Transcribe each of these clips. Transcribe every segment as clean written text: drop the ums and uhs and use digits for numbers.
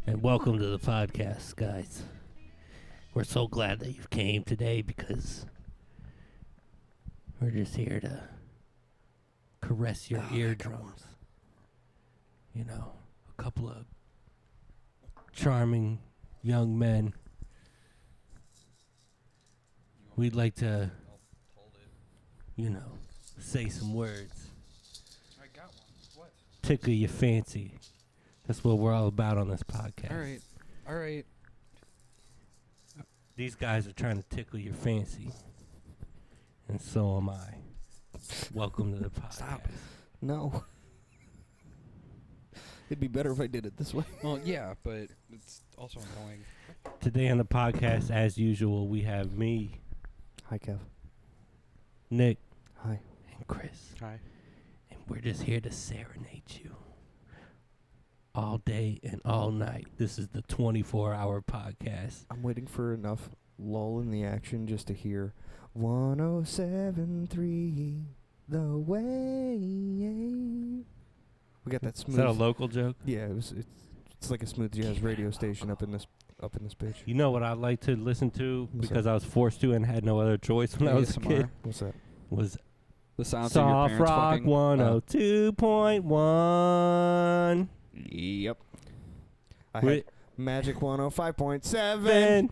And welcome to the podcast, guys. We're so glad that you came today because we're just here to caress your eardrums. You know, a couple of charming young men. We'd like to, say some words. I got one. What? Tickle your fancy. That's what we're all about on this podcast. All right. These guys are trying to tickle your fancy. And so am I. Welcome to the podcast. Stop. No. It'd be better if I did it this way. Well, yeah, but it's also annoying. Today on the podcast, as usual, we have me, Hi, Kev. Nick, Hi. and Chris. Hi. And we're just here to serenade you. All day and all night. This is the 24-hour podcast. I'm waiting for enough lull in the action just to hear 107.3 the way. We got that smooth. Is that a local joke? Yeah, it's like a smooth jazz radio station up in this bitch. You know what I like to listen to What's because that? I was forced to and had no other choice when I was a kid? What's that? Was The sounds of your Soft parents Rock fucking. 102.1. Yep. I Wait. had Magic 105.7. Seven.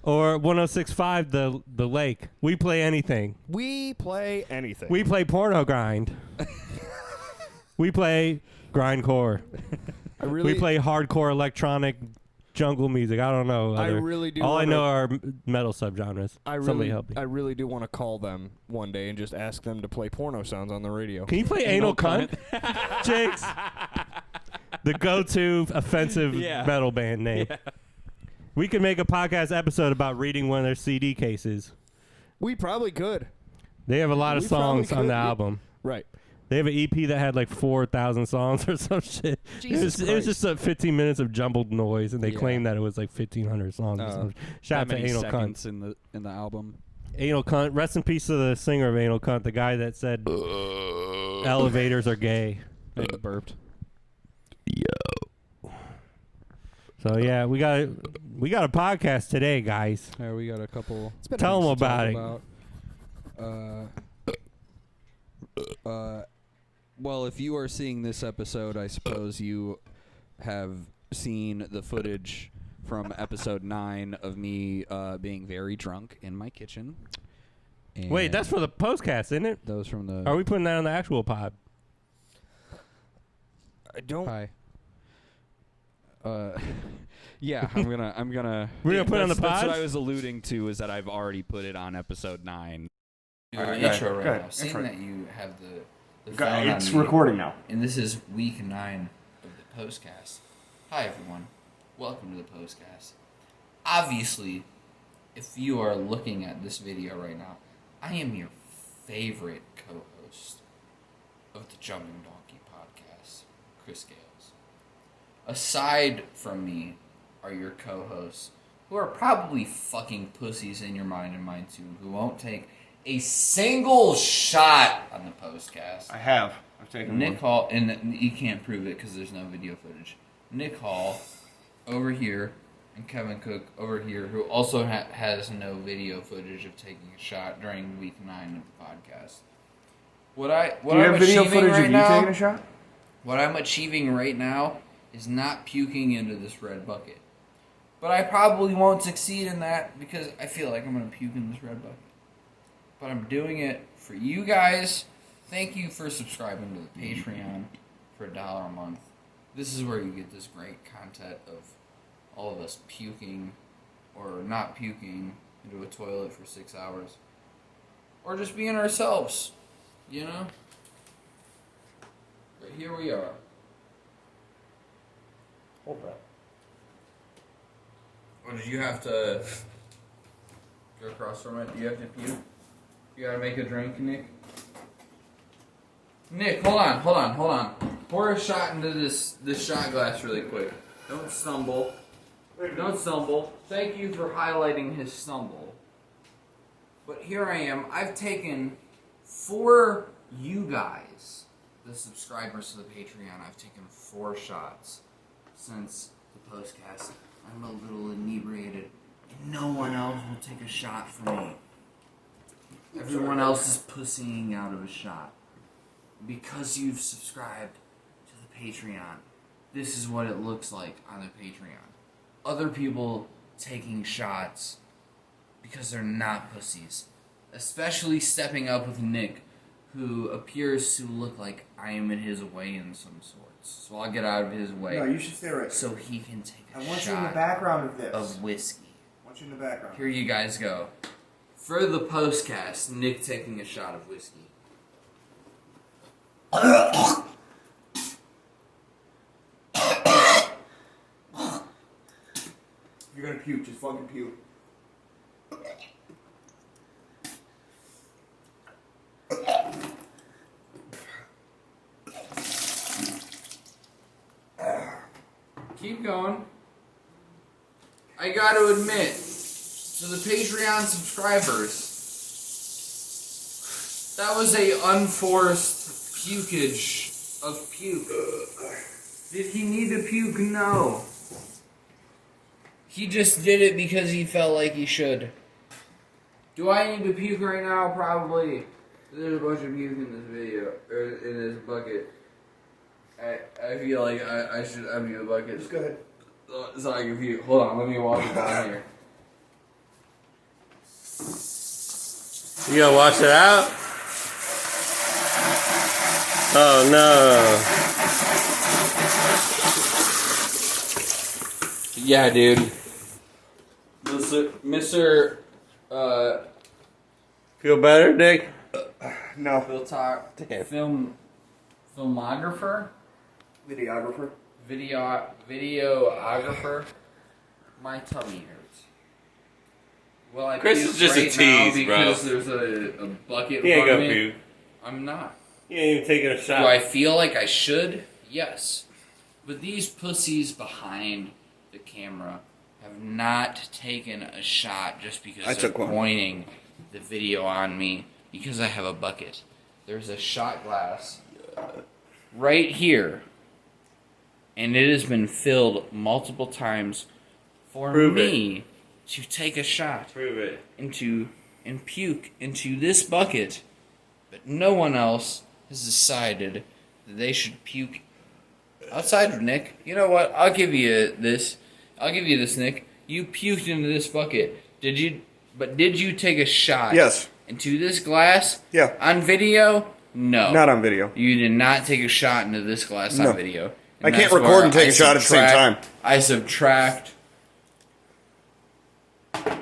Or 106.5, the lake. We play anything. We play anything. We play porno grind. We play grindcore. We play hardcore electronic jungle music. I don't know. I really do. All I know are metal subgenres. Somebody help me. I really do want to call them one day and just ask them to play porno sounds on the radio. Can you play Anal Cunt? Jakes. The go-to offensive metal band name. Yeah. We could make a podcast episode about reading one of their CD cases. We probably could. They have a lot of songs on the album. Right. They have an EP that had like 4,000 songs or some shit. It was just 15 minutes of jumbled noise, and they claimed that it was like 1,500 songs. Shout out to Anal Cunt. in the album. Anal Cunt. Rest in peace to the singer of Anal Cunt, the guy that said elevators are gay. And he burped. So yeah, we got a podcast today, guys. Yeah, we got a couple. Tell them about it. Well, if you are seeing this episode, I suppose you have seen the footage from episode 9 of me being very drunk in my kitchen. And Wait, that's for the postcast, isn't it? that was from the. Are we putting that on the actual pod? I don't. Hi. Yeah, I'm gonna. We're gonna put it on the That's pod? what I was alluding to is that I've already put it on episode 9. Do an intro right now. Seeing that you have the phone It's on mute, recording now. and this is week 9 of the postcast. Hi everyone, welcome to the postcast. Obviously, if you are looking at this video right now, I am your favorite co-host of the Jumping Donkey podcast, Chris Gales. Aside from me are your co-hosts, who are probably fucking pussies in your mind and mine too, who won't take a single shot on the postcast. I've taken Nick Hall, and you can't prove it because there's no video footage. Nick Hall, over here, and Kevin Cook over here, who also has no video footage of taking a shot during week 9 of the podcast. Do you have video footage of you taking a shot? What I'm achieving right now is not puking into this red bucket. But I probably won't succeed in that because I feel like I'm going to puke in this red bucket. But I'm doing it for you guys. Thank you for subscribing to the Patreon for $1 a month. This is where you get this great content of all of us puking or not puking into a toilet for 6 hours. Or just being ourselves, you know? But here we are. Hold that. Or did you have to go across from it? Do you have to puke? You gotta make a drink, Nick? Nick, hold on. Pour a shot into this shot glass really quick. Don't stumble. Thank you for highlighting his stumble. But here I am. I've taken, for you guys, the subscribers to the Patreon, I've taken 4 shots since the postcast, I'm a little inebriated, and no one else will take a shot for me. Everyone else is pussying out of a shot. Because you've subscribed to the Patreon, this is what it looks like on the Patreon. Other people taking shots because they're not pussies. Especially stepping up with Nick, who appears to look like I am in his way in some sorts. So I'll get out of his way. No, you should stay right there. So he can take a shot. I want you in the background of this. Of whiskey. I want you in the background. Here you guys go. For the postcast, Nick taking a shot of whiskey. You're gonna puke, just fucking puke. Keep going. I gotta admit, to the Patreon subscribers, that was a unforced pukage of puke. Did he need to puke? No. He just did it because he felt like he should. Do I need to puke right now? Probably. There's a bunch of puke in this video, or in this bucket. I feel like I should empty the bucket. Just go ahead. So I can puke. Hold on, let me walk it down here. You gonna wash it out? Oh no. Yeah, dude. Mr. Feel better, Nick? No. Filmographer? Videographer. Videographer. My tummy hurts. Well, I Chris puke is just a right tease, now bro. because there's a bucket He in ain't front of gonna me. puke. I'm not. You ain't even taking a shot. Do I feel like I should? Yes. But these pussies behind the camera have not taken a shot just because they're pointing the video on me because I have a bucket. There's a shot glass right here, and it has been filled multiple times for me to take a shot into and puke into this bucket, but no one else has decided that they should puke outside of Nick. You know what? I'll give you this. I'll give you this, Nick. You puked into this bucket. Did you? But did you take a shot? Yes. Into this glass? Yeah. On video? No. Not on video. You did not take a shot into this glass No. on video. I can't record and take a shot at the same time. I subtract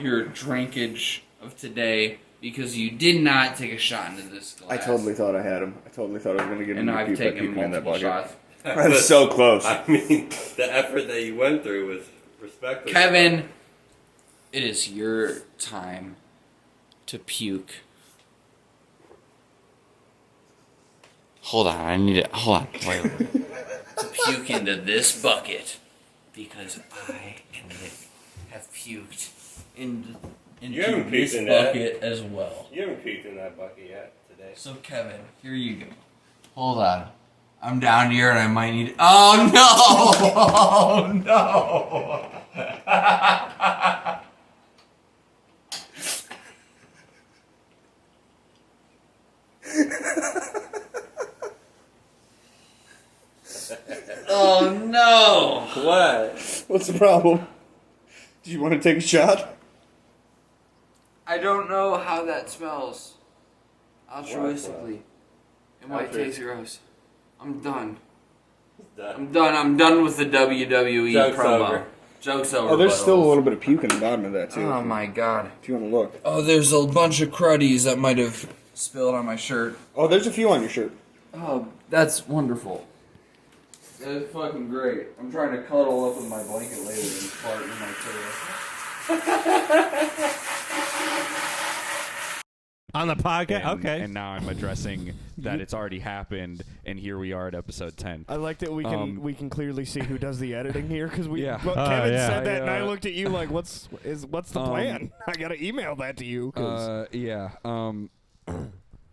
your drinkage of today because you did not take a shot into this glass. I totally thought I had him. I totally thought I was going to get him And to I've puke by taken puking in that multiple bucket. shots. I was so close. I mean, the effort that you went through was respectable. Kevin, it is your time to puke. Hold on, I need it. Hold on. Wait. To puke into this bucket because I and Nick have puked into haven't this puked in that. bucket as well. You haven't puked in that bucket yet today. So Kevin, here you go. Hold on. I'm down here and I might need. Oh no! Oh no! Oh no! What? What's the problem? Do you want to take a shot? I don't know how that smells. Altruistically. It might taste gross. I'm done. I'm done with the WWE Joke's promo. over. Joke's over. Oh, there's still a buttholes. little bit of puke in the bottom of that, too. Oh my god. If you want to look. Oh, there's a bunch of cruddies that might have spilled on my shirt. Oh, there's a few on your shirt. Oh, that's wonderful. That's fucking great. I'm trying to cuddle up with my blanket later and fart in my tail. On the podcast? Okay. And now I'm addressing that it's already happened, and here we are at episode 10. I like that we can clearly see who does the editing here because we Yeah. well, Kevin yeah. said that and I looked at you like what's the plan? I gotta email that to you. 'Cause Yeah.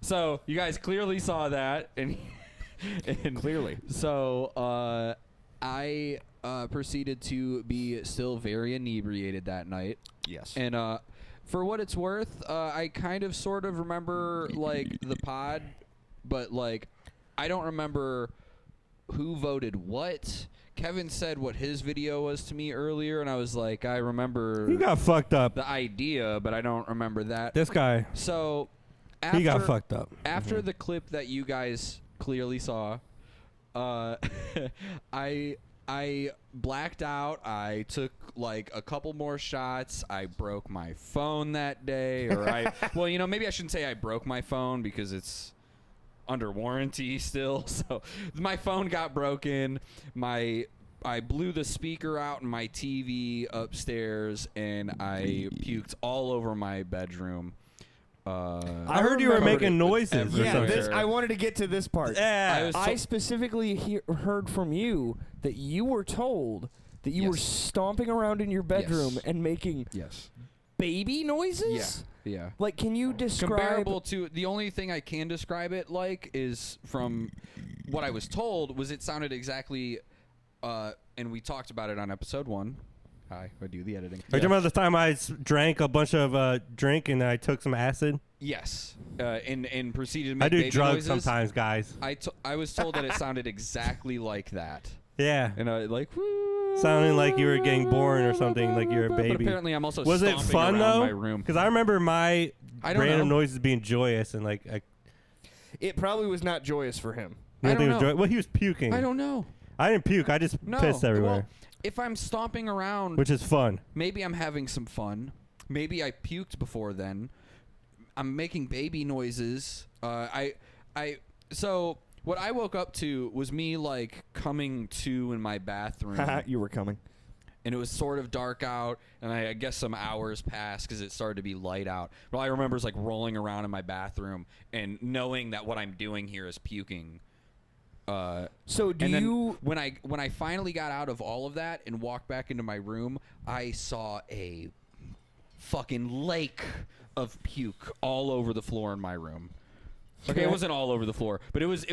So you guys clearly saw that, and clearly. So I proceeded to be still very inebriated that night. Yes. And for what it's worth, I kind of sort of remember like the pod, but like I don't remember who voted what. Kevin said what his video was to me earlier, and I was like, I remember You got fucked up. the idea, but I don't remember that. This guy, So he got fucked up. after the clip that you guys clearly saw, I blacked out. I took like a couple more shots. I broke my phone that day, or well, you know, maybe I shouldn't say I broke my phone because it's under warranty still. So my phone got broken. I blew the speaker out in my TV upstairs, and I puked all over my bedroom. I heard you were making noises. Or Yeah, something. I wanted to get to this part. Yeah. I specifically heard from you that you were told that you were stomping around in your bedroom and making baby noises? Yeah. Like, can you describe... Comparable to... The only thing I can describe it like is from what I was told was it sounded exactly... and we talked about it on episode 1. Hi, I do the editing. Are you talking about the time I drank a bunch of drink and I took some acid? Yes. And proceeded to make I do baby drugs noises. sometimes, guys. I was told that it sounded exactly like that. Yeah. And I like... Sounding like you were getting born or something, like you're a baby. But apparently I'm also Was it stomping fun, around though? my room. Because I remember my I don't random know. noises being joyous and like... It probably was not joyous for him. You I think don't it was know. Well, he was puking. I don't know. I didn't puke. I just No. pissed everywhere, Well, if I'm stomping around... which is fun. Maybe I'm having some fun. Maybe I puked before then. I'm making baby noises. So what I woke up to was me like coming to in my bathroom, You were coming. and it was sort of dark out, and I guess some hours passed because it started to be light out. But all I remember is like rolling around in my bathroom and knowing that what I'm doing here is puking. So do And then you... when I finally got out of all of that and walked back into my room, I saw a fucking lake of puke all over the floor in my room. Okay, it wasn't all over the floor, but it was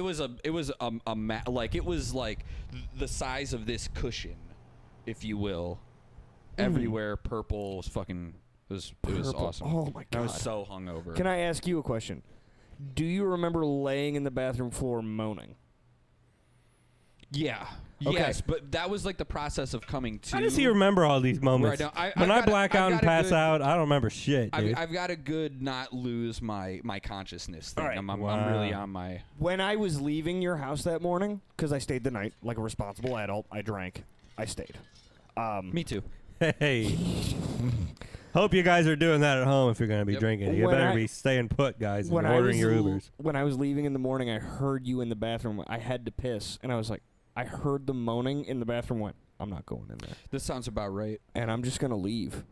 like the size of this cushion, if you will, everywhere. Purple was fucking. It was awesome. Oh my I God. was so hungover. Can I ask you a question? Do you remember laying in the bathroom floor moaning? Yeah. Okay. Yes, but that was like the process of coming to. How does he remember all these moments? When I black out and pass out, I don't remember shit, dude. I've got a good not lose my consciousness thing. All right. I'm Wow. really on my. When I was leaving your house that morning, because I stayed the night like a responsible adult, I drank. I stayed. Me too. Hey. Hope you guys are doing that at home if you're going to be drinking. You When better I- be staying put, guys, When and ordering your l- Ubers. When I was leaving in the morning, I heard you in the bathroom. I had to piss, and I was like, I heard the moaning in the bathroom. Went, I'm not going in there, This sounds about right. and I'm just gonna leave,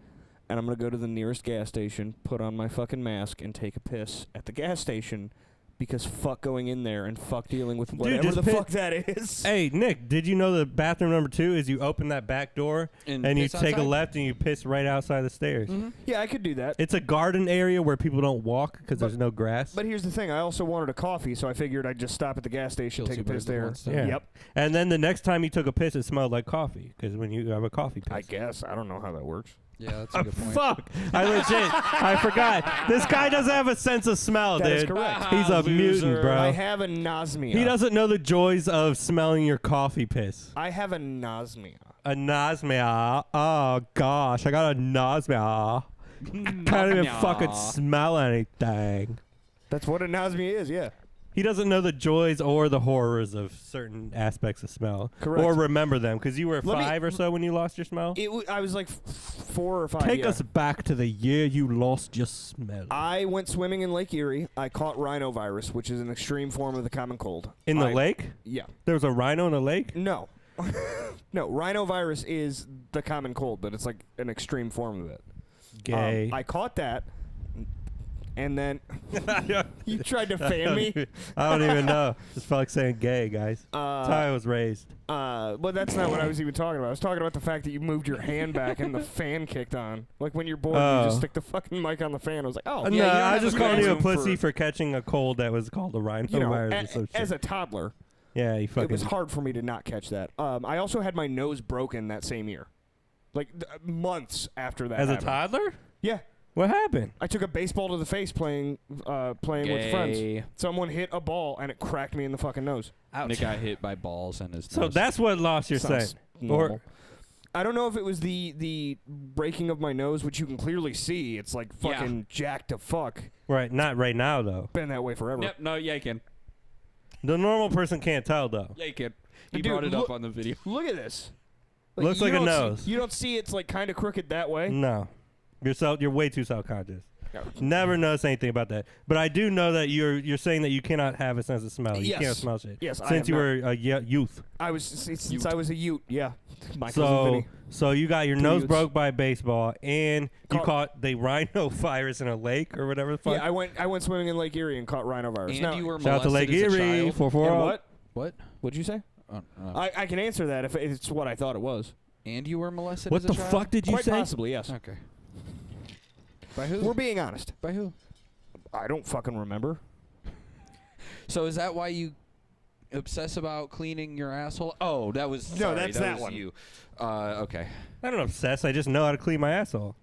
and I'm gonna go to the nearest gas station, put on my fucking mask, and take a piss at the gas station, because fuck going in there and fuck dealing with whatever just the piss- fuck that is. Hey, Nick, did you know the bathroom number 2 is you open that back door And and you piss take a outside? left and you piss right outside the stairs? Yeah, I could do that. It's a garden area where people don't walk because there's no grass. But here's the thing: I also wanted a coffee, so I figured I'd just stop at the gas station, Kill take a two piss birds with there. one stone. Yeah. Yep. And then the next time you took a piss, it smelled like coffee because when you have a coffee piss. I guess I don't know how that works. Yeah, that's a good point. Fuck! I legit, I forgot. This guy doesn't have a sense of smell, That is dude. correct. He's a mutant, Loser. bro. I have a nausmia. He doesn't know the joys of smelling your coffee piss. I have a nausmia. A nausmia. Oh gosh, I got a nausmia. Can't even fucking smell anything. That's what a nausmia is. Yeah. He doesn't know the joys or the horrors of certain aspects of smell. Correct. Or remember them, because you were Let me- 5 or so when you lost your smell. I was like 4 or 5. Take yeah. us back to the year you lost your smell. I went swimming in Lake Erie. I caught rhinovirus, which is an extreme form of the common cold. In the I- lake? Yeah. There was a rhino in the lake? No. No, rhinovirus is the common cold, but it's like an extreme form of it. Gay. I caught that, and then you tried to fan me. I don't even know. Just felt like saying gay, guys. That's how I was raised. But that's not what I was even talking about. I was talking about the fact that you moved your hand back and the fan kicked on. Like when you're bored, you just stick the fucking mic on the fan. I was like, oh, No, you don't I have was just to go calling you a room pussy for- for catching a cold that was called a rhinovirus you know, or some shit. as a toddler. Yeah, you fucking. It was hard for me to not catch that. I also had my nose broken that same year, like months after that. As happened. a toddler? Yeah. What happened? I took a baseball to the face playing with friends. Someone hit a ball and it cracked me in the fucking nose. Ouch. Nick got hit by balls in his So nose. that's what lost your Sounds sight. normal. I don't know if it was the breaking of my nose, which you can clearly see. It's like fucking jacked to fuck. Right, not right now though. Been that way forever. Yep, no, yeah, you can. The normal person can't tell though. Yeah, you can. He Dude, brought it up look- on the video. Look at this. Looks you like a don't see- nose. you don't see it's like kind of crooked that way. No, you're way too self-conscious. No. Never noticed anything about that. But I do know that you're saying that you cannot have a sense of smell. You Yes. can't smell shit. Yes, I Since have you not. were a youth. I was since I was a Ute. Yeah, my cousin So Vinny. so you got your Two nose Utes. broke by a baseball, and you Caught- caught the rhinovirus in a lake or whatever the fuck. Yeah, I went swimming in Lake Erie and caught rhinovirus. And Now, you were Shout out to Lake molested as a Erie child? for and what? What? What'd you say? Oh, no. I can answer that if it's what I thought it was. And you were molested What as a the child? fuck did you Quite say? possibly, yes. Okay. By who? We're being honest. By who? I don't fucking remember. So is that why you obsess about cleaning your asshole? Oh, that was No, sorry, that's that that was one. You. Okay. I don't obsess. I just know how to clean my asshole.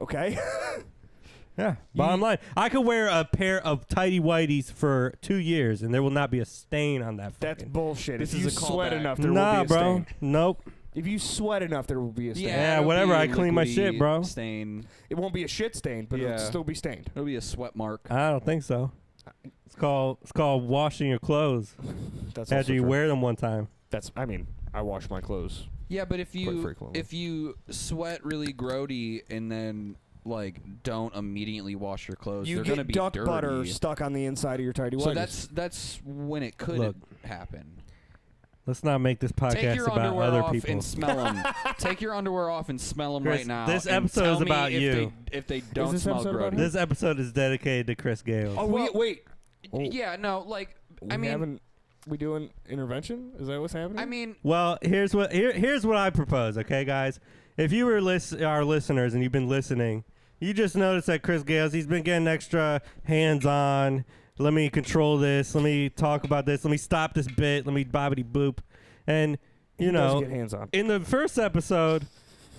Okay. Yeah. Bottom line, I could wear a pair of tighty whities for 2 years, and there will not be a stain on that. That's fucking- bullshit. This If you is a sweat callback. enough, there will Nah, be a bro. stain. Nope. If you sweat enough, there will be a stain. Yeah, it'll whatever, be I a clean my shit, liquidy bro. Stain. It won't be a shit stain, but Yeah. it'll still be stained. It'll be a sweat mark. I don't think so. It's called washing your clothes That's after also you true. wear them one time. I mean, I wash my clothes. Yeah, but if you frequently. sweat really grody and then like don't immediately wash your clothes, You they're gonna get be duck dirty. butter stuck on the inside of your tidy whities. So that's when it could Look. happen. Let's not make this Take podcast your about underwear other off people. and smell them. Take your underwear off and smell them Chris, right now. this and episode tell is me about if you. if they don't this smell episode about grody. This episode is dedicated to Chris Gales. Oh, wait. Oh. Yeah, no, like I mean, we doing intervention? Is that what's happening? I mean, Well, here's what I propose, okay, guys? If you were our listeners and you've been listening, you just noticed that Chris Gales, he's been getting extra hands-on. Let me control this. Let me talk about this. Let me stop this bit. Let me bobbity boop. And, you know, get hands on. in the first episode,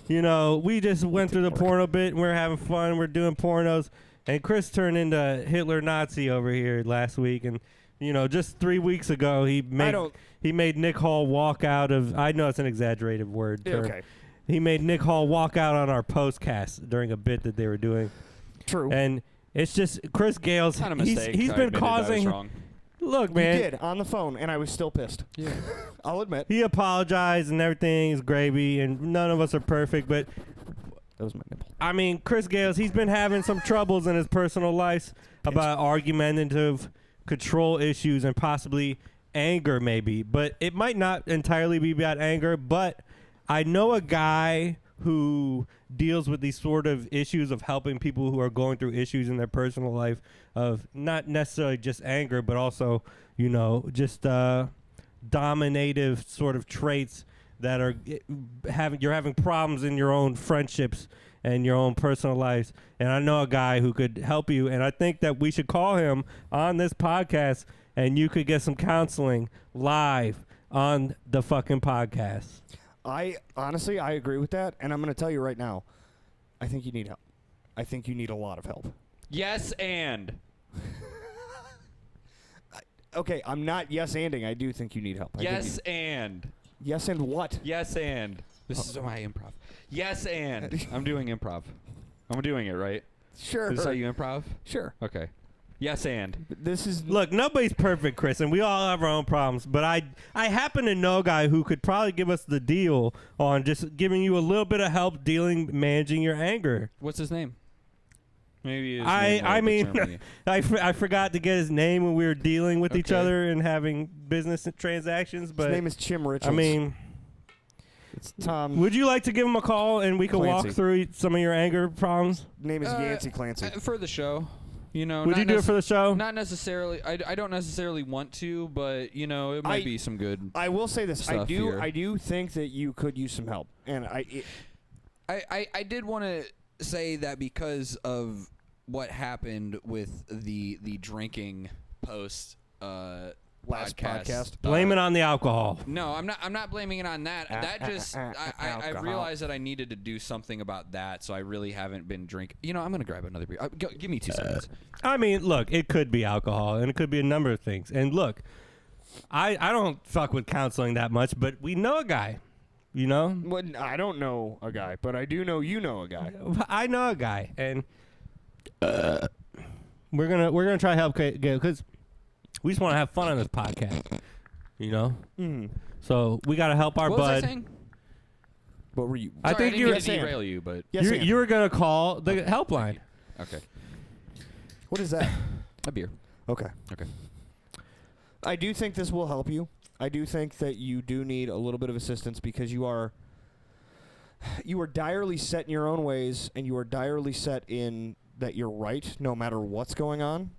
you know, we just went through the porno bit and we're having fun. We're doing pornos. And Chris turned into Hitler Nazi over here last week. And, you know, just 3 weeks ago, he made Nick Hall walk out of, I know it's an exaggerated word. Yeah, term. okay. He made Nick Hall walk out on our postcast during a bit that they were doing. True. And it's just Chris Gales. kind of mistake. He's I been admitted I was causing. wrong. Look, man. You did on the phone, and I was still pissed. Yeah. I'll admit. He apologized and everything is gravy, and none of us are perfect. But That was my nipple. I mean, Chris Gales, he's been having some troubles in his personal life about argumentative control issues and possibly anger, maybe. But it might not entirely be about anger. But I know a guy who deals with these sort of issues of helping people who are going through issues in their personal life of not necessarily just anger, but also, you know, just dominative sort of traits that are you're having problems in your own friendships and your own personal lives. And I know a guy who could help you, and I think that we should call him on this podcast and you could get some counseling live on the fucking podcast. I agree with that, and I'm going to tell you right now, I think you need help. I think you need a lot of help. Yes, and Okay, I'm not yes-anding. I do think you need help. yes, and Yes, and what? yes, and this is my improv. Yes, and I'm doing improv. I'm doing it right. Sure. Is this how you improv? Sure. Okay. Yes, and This is Look, nobody's perfect, Chris, and we all have our own problems. But I happen to know a guy who could probably give us the deal on just giving you a little bit of help managing your anger. what's his name? Maybe his I name will mean, determine you. I forgot to get his name when we were dealing with each Okay. other and having business transactions. But his name is Chim Richards. I mean, it's Tom. would you like to give him a call and we can walk Clancy. through some of your anger problems? Name is Yancey Clancy. For the show, you know. Would not you do it for the show? Not necessarily. I don't necessarily want to, but you know, it might be some good. I will say this. Stuff here. I do think that you could use some help, and I did want to say that because of what happened with the drinking post Last podcast. Blame it on the alcohol. No, I'm not blaming it on that. That just I realized that I needed to do something about that, so I really haven't been drinking. You know, I'm gonna grab another beer. Give me 2 seconds. I mean, look, it could be alcohol, and it could be a number of things. And look, I don't fuck with counseling that much, but we know a guy. You know? Well, I don't know a guy, but I do know you know a guy. I know a guy, and we're gonna try to help because we just want to have fun on this podcast. You know? So we gotta help our What bud. was I saying? What were you? I Sorry, think didn't you mean were to derail you, but you were gonna call the helpline. okay, What is that? a beer. Okay. Okay. I do think this will help you. I do think that you do need a little bit of assistance because you are direly set in your own ways, and you are direly set in that you're right no matter what's going on,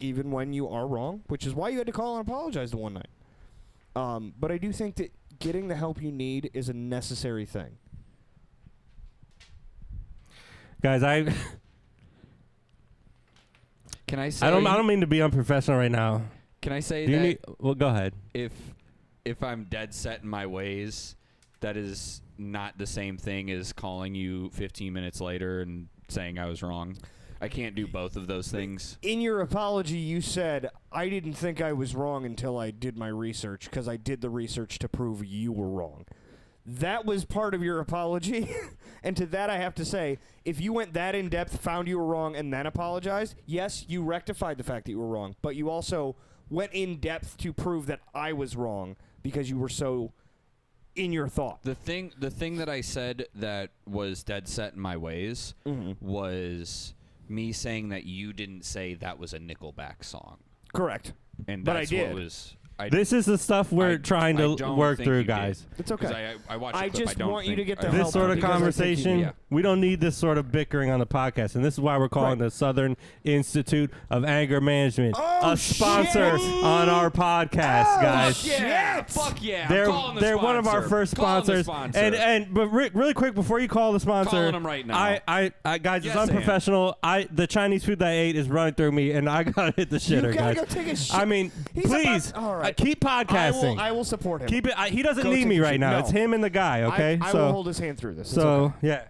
even when you are wrong, which is why you had to call and apologize the one night. But I do think that getting the help you need is a necessary thing. Can Guys, I say? I don't mean to be unprofessional right now. Can I say Do you that? need, well, go ahead. If I'm dead set in my ways, that is not the same thing as calling you 15 minutes later and saying I was wrong. I can't do both of those things. In your apology, you said, I didn't think I was wrong until I did my research because I did the research to prove you were wrong. That was part of your apology. And to that, I have to say, if you went that in depth, found you were wrong, and then apologized, yes, you rectified the fact that you were wrong. But you also went in depth to prove that I was wrong because you were so in your thought. The thing that I said that was dead set in my ways was me saying that you didn't say that was a Nickelback song. Correct. And But that's I did. what was. This is the stuff we're trying to don't work think through, you did. guys. It's okay. 'Cause I watched the I clip. just don't want you to think- get I the don't This help sort of because I think you conversation, do. Yeah. we don't need this sort of bickering on the podcast, and this is why we're calling the Southern Institute of Anger Management Oh, a sponsor shit. on our podcast, guys. Yeah, fuck yeah! They're I'm calling the they're one of our sponsor. first Calling the sponsors, sponsor. but really quick before you call the sponsor, Calling them right now. I guys, Yes, it's unprofessional. The Chinese food that I ate is running through me, and I gotta hit the shitter, You gotta guys. go take a shit. I mean, He's please, about- all right. keep podcasting. I will support him. Keep it. He doesn't Go need take me a right shit. now. No. It's him and the guy. Okay, I so will hold his hand through this. It's so okay. yeah.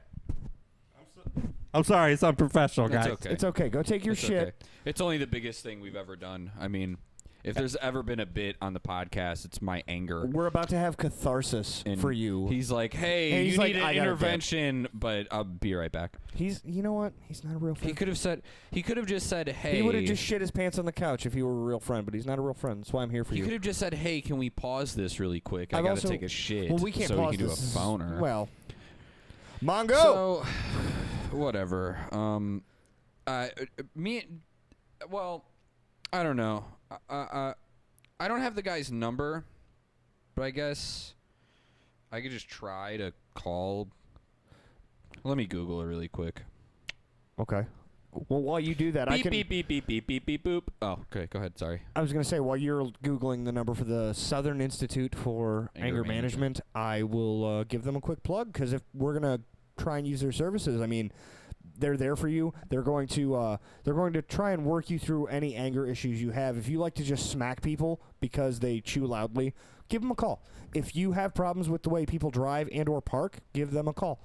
I'm sorry. It's unprofessional, That's guys. okay. It's okay. Go take your It's shit. okay. It's only the biggest thing we've ever done. I mean, if there's ever been a bit on the podcast, it's my anger. We're about to have catharsis And for you. He's like, hey, And he's you like, need I an got a intervention, but I'll be right back. You know what? He's not a real friend. He could have just said, hey. He would have just shit his pants on the couch if he were a real friend, but he's not a real friend. That's why I'm here for He you. could have just said, hey, can we pause this really quick? I I've gotta also- take a shit. Well, we can't so pause we can this. do a phoner. Well, Mongo. So, whatever. Well, I don't know. I don't have the guy's number, but I guess I could just try to call. Let me Google it really quick. Okay. Well, while you do that, I Beep, can. beep, beep, beep, beep, beep, beep, boop. Oh, okay. Go ahead. Sorry. I was going to say, while you're Googling the number for the Southern Institute for Anger Anger Management, I will give them a quick plug because if we're going to try and use their services, I mean, they're there for you. They're going to try and work you through any anger issues you have. If you like to just smack people because they chew loudly, give them a call. If you have problems with the way people drive and or park, give them a call.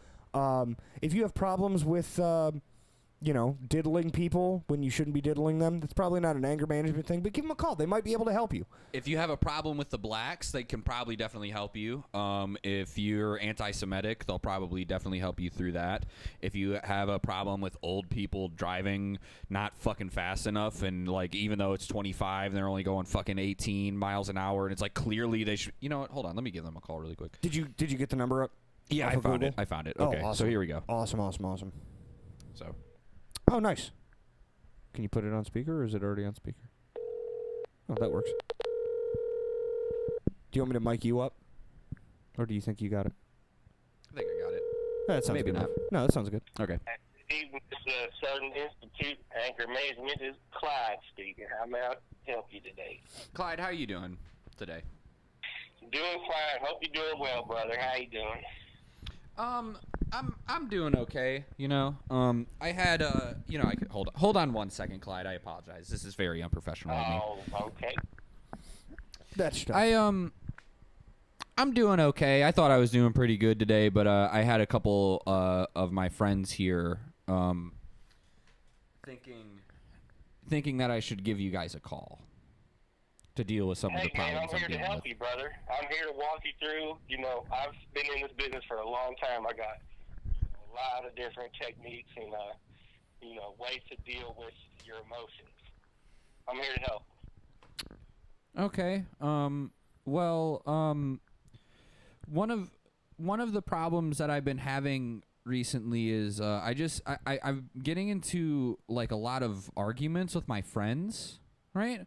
If you have problems with diddling people when you shouldn't be diddling them, that's probably not an anger management thing, but give them a call. They might be able to help you. If you have a problem with the blacks, they can probably definitely help you. If you're anti-Semitic, they'll probably definitely help you through that. If you have a problem with old people driving not fucking fast enough, and like even though it's 25, they're only going fucking 18 miles an hour, and it's like clearly they should. You know what? Hold on, let me give them a call really quick. Did you get the number up? Yeah, off I of found Google? it. I found it. Oh, Okay, awesome. so here we go. Awesome. So. Oh, nice. Can you put it on speaker, or is it already on speaker? Oh, that works. Do you want me to mic you up? Or do you think you got it? I think I got it. That sounds Maybe good not. enough. No, that sounds good. Okay. Evening, this is Southern Institute Anger Management. This is Clyde speaking. How may I help you today? Clyde, how are you doing today? Doing fine. Hope you're doing well, brother. How you doing? I'm doing okay. You know, I had I could hold on 1 second, Clyde. I apologize. This is very unprofessional of me. Oh, okay. That's I'm doing okay. I thought I was doing pretty good today, but I had a couple of my friends here thinking that I should give you guys a call to deal with some of the problems I'm here to dealing help with. you, brother. I'm here to walk you through. You know, I've been in this business for a long time. I got a lot of different techniques and, ways to deal with your emotions. I'm here to help. Okay. One of the problems that I've been having recently is I'm getting into like a lot of arguments with my friends, right?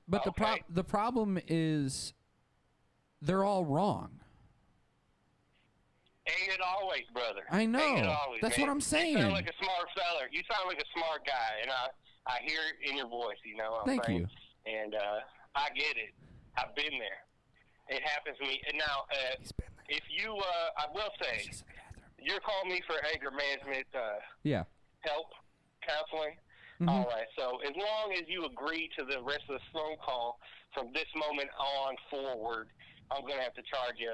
But the problem is they're all wrong. Ain't it always, brother? I know. Ain't it always, That's man. what I'm saying. You sound like a smart fella. You sound like a smart guy, and I hear it in your voice. You know what I'm Thank saying? you. And I get it. I've been there. It happens to me. And now, if you, I will say, you're calling me for anger management Yeah. help, counseling. Mhm. All right. So as long as you agree to the rest of the phone call from this moment on forward, I'm going to have to charge you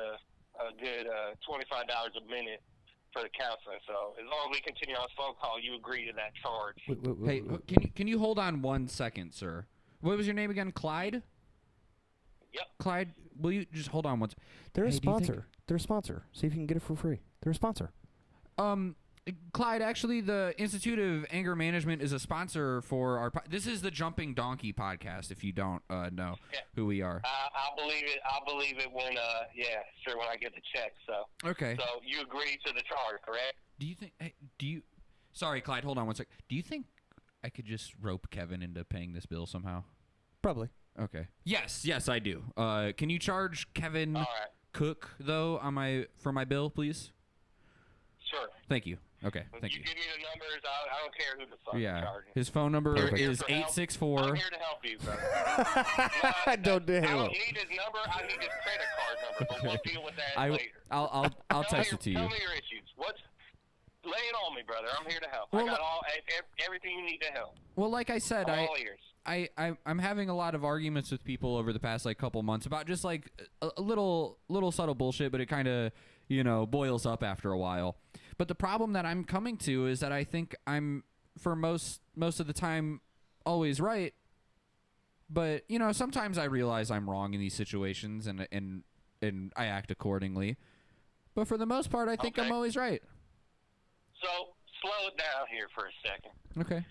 a good $25 a minute for the counseling. So as long as we continue on this phone call, you agree to that charge. Hey, can you hold on 1 second, sir? What was your name again? Clyde? Yep. Clyde, will you just hold on once? They're a Hey, do you think- sponsor. They're a sponsor. See if you can get it for free. They're a sponsor. Clyde, actually, the Institute of Anger Management is a sponsor for our. This is the Jumping Donkey podcast. If you don't know who we are. I'll believe it. I'll believe it when when I get the check. So Okay. So you agree to the charge, correct? Do you think? Sorry, Clyde. Hold on 1 sec. Do you think I could just rope Kevin into paying this bill somehow? Probably. Okay. Yes, I do. Can you charge Kevin All right. Cook though for my bill, please? Sure. Thank you. Okay. Thank you. Give me the numbers. I don't care who the fuck Yeah. charging. His phone number Perfect. is I'm 864. here to help you, brother. Don't do I him. don't need his number. I need his credit card number. But we'll deal with that later. I'll Tell text me it to Tell you. me your issues. Lay it on me, brother. I'm here to help. Well, I got everything you need to help. Well, like I said, All ears. I'm having a lot of arguments with people over the past like couple months about just like a little subtle bullshit, but it kind of boils up after a while. But the problem that I'm coming to is that I think I'm for most of the time always right, but sometimes I realize I'm wrong in these situations and I act accordingly. But for the most part, I think I'm always right. So slow it down here for a second. Okay.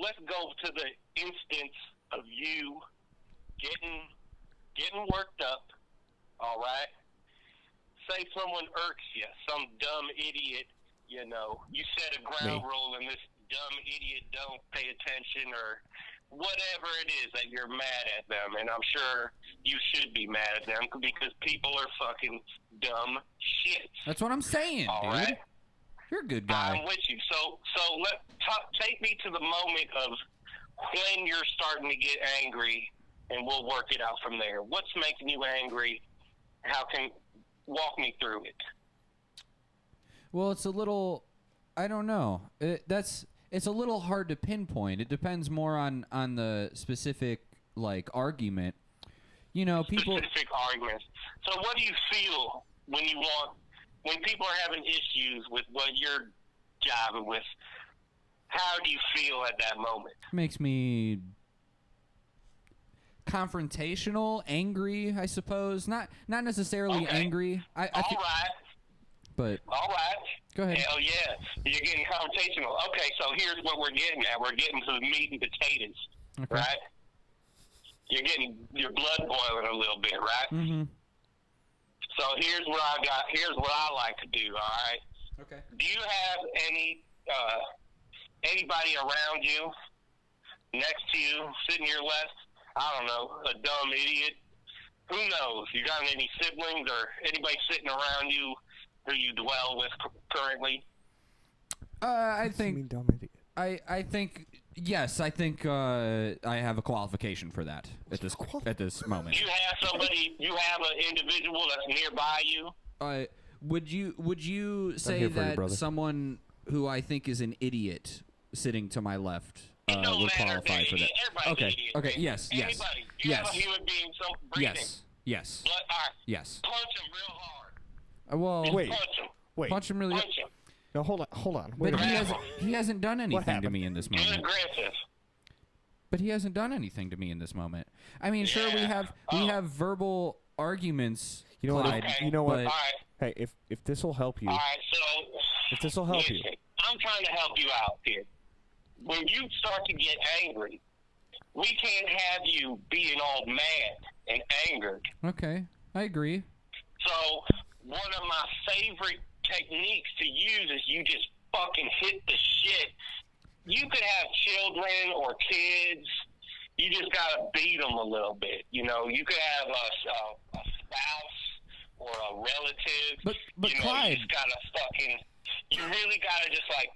Let's go to the instance of you getting worked up. All right. Say someone irks you, some dumb idiot. You set a ground rule and this dumb idiot don't pay attention or whatever it is that you're mad at them. And I'm sure you should be mad at them because people are fucking dumb shit. That's what I'm saying, All dude. right? You're a good guy. I'm with you. So take me to the moment of when you're starting to get angry, and we'll work it out from there. What's making you angry? Walk me through it. Well, it's a little, I don't know. It's a little hard to pinpoint. It depends more on the specific like argument. People. Specific arguments. So what do you feel when people are having issues with what you're jiving with? How do you feel at that moment? Makes me confrontational, angry, I suppose. Not necessarily angry. All right. But all right. Go ahead. Hell yeah. You're getting confrontational. Okay, so here's what we're getting at. We're getting to the meat and potatoes, Okay. right? You're getting your blood boiling a little bit, right? Mm-hmm. So here's what I got. Here's what I like to do, all right? Okay. Do you have anybody around you, next to you, sitting to your left? I don't know, a dumb idiot. Who knows? You got any siblings or anybody sitting around you who you dwell with currently? I think. You mean dumb idiot? I think yes. I think I have a qualification for that at this moment. You have somebody. You have an individual that's nearby you. Would you say here for you, that brother. someone who I think is an idiot sitting to my left would qualify for that? Everybody's Okay. an idiot. Okay. Yes. Yes. Anybody. You have a Yes. human being breathing. Yes. Yes. All right. Yes. Punch him real hard. Well, Wait. Punch him. Wait. punch him really. Punch him. No, hold on. Wait But a he minute. hasn't done anything to happened? me in this Get moment. aggressive. But he hasn't done anything to me in this moment. I mean, sure, we Yeah. have verbal arguments. You know what? Clyde, Okay. You know what? but- All right. Hey, if this will help you, All right. So. if this will help you, Listen, I'm trying to help you out here. When you start to get angry, we can't have you being all mad and angered. Okay, I agree. So one of my favorite techniques to use is you just fucking hit the shit. You could have children or kids. You just gotta beat them a little bit. You know, you could have a spouse or a relative. But you know, Clyde, you just gotta fucking. You really gotta just like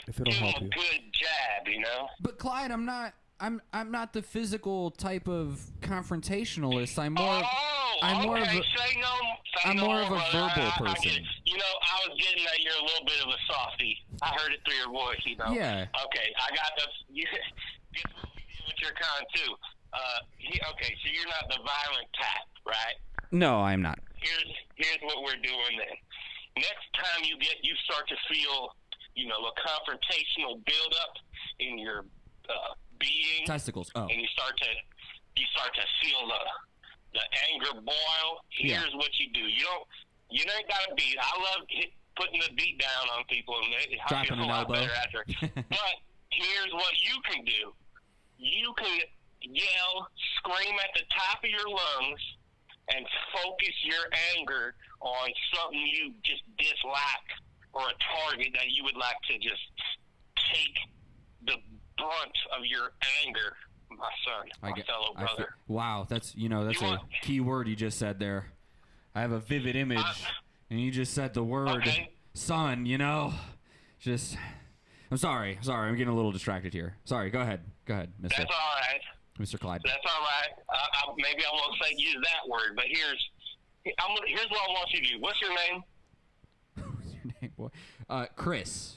if it'll give help them a you. good jab. You know. but Clyde, I'm not the physical type of confrontationalist. I'm more. I'm more of a- I'm more of a verbal I person. get it. You know, I was getting that you're a little bit of a softie. I heard it through your voice. You know. Yeah. Okay, I got the. Guess what we did with your con too. Okay, so you're not the violent type, right? No, I'm not. Here's what we're doing then. Next time you start to feel, you know, a confrontational buildup in your being, Testicles. Oh. and you start to feel the anger boil. Here's what you do. You ain't got to beat. I love putting the beat down on people, and I Dropping feel a an lot elbow. better after. But here's what you can do. You can yell, scream at the top of your lungs, and focus your anger on something you just dislike or a target that you would like to just take the brunt of your anger, my son, my fellow brother. Wow, that's You a want- key word you just said there. I have a vivid image, and you just said the word Okay. son. You know, just. I'm sorry. I'm getting a little distracted here. Sorry. Go ahead, Mr. That's all right. Mr. Clyde. That's all right. Maybe I won't use that word, but here's what I want you to do. What's your name? What's your name, boy? Chris.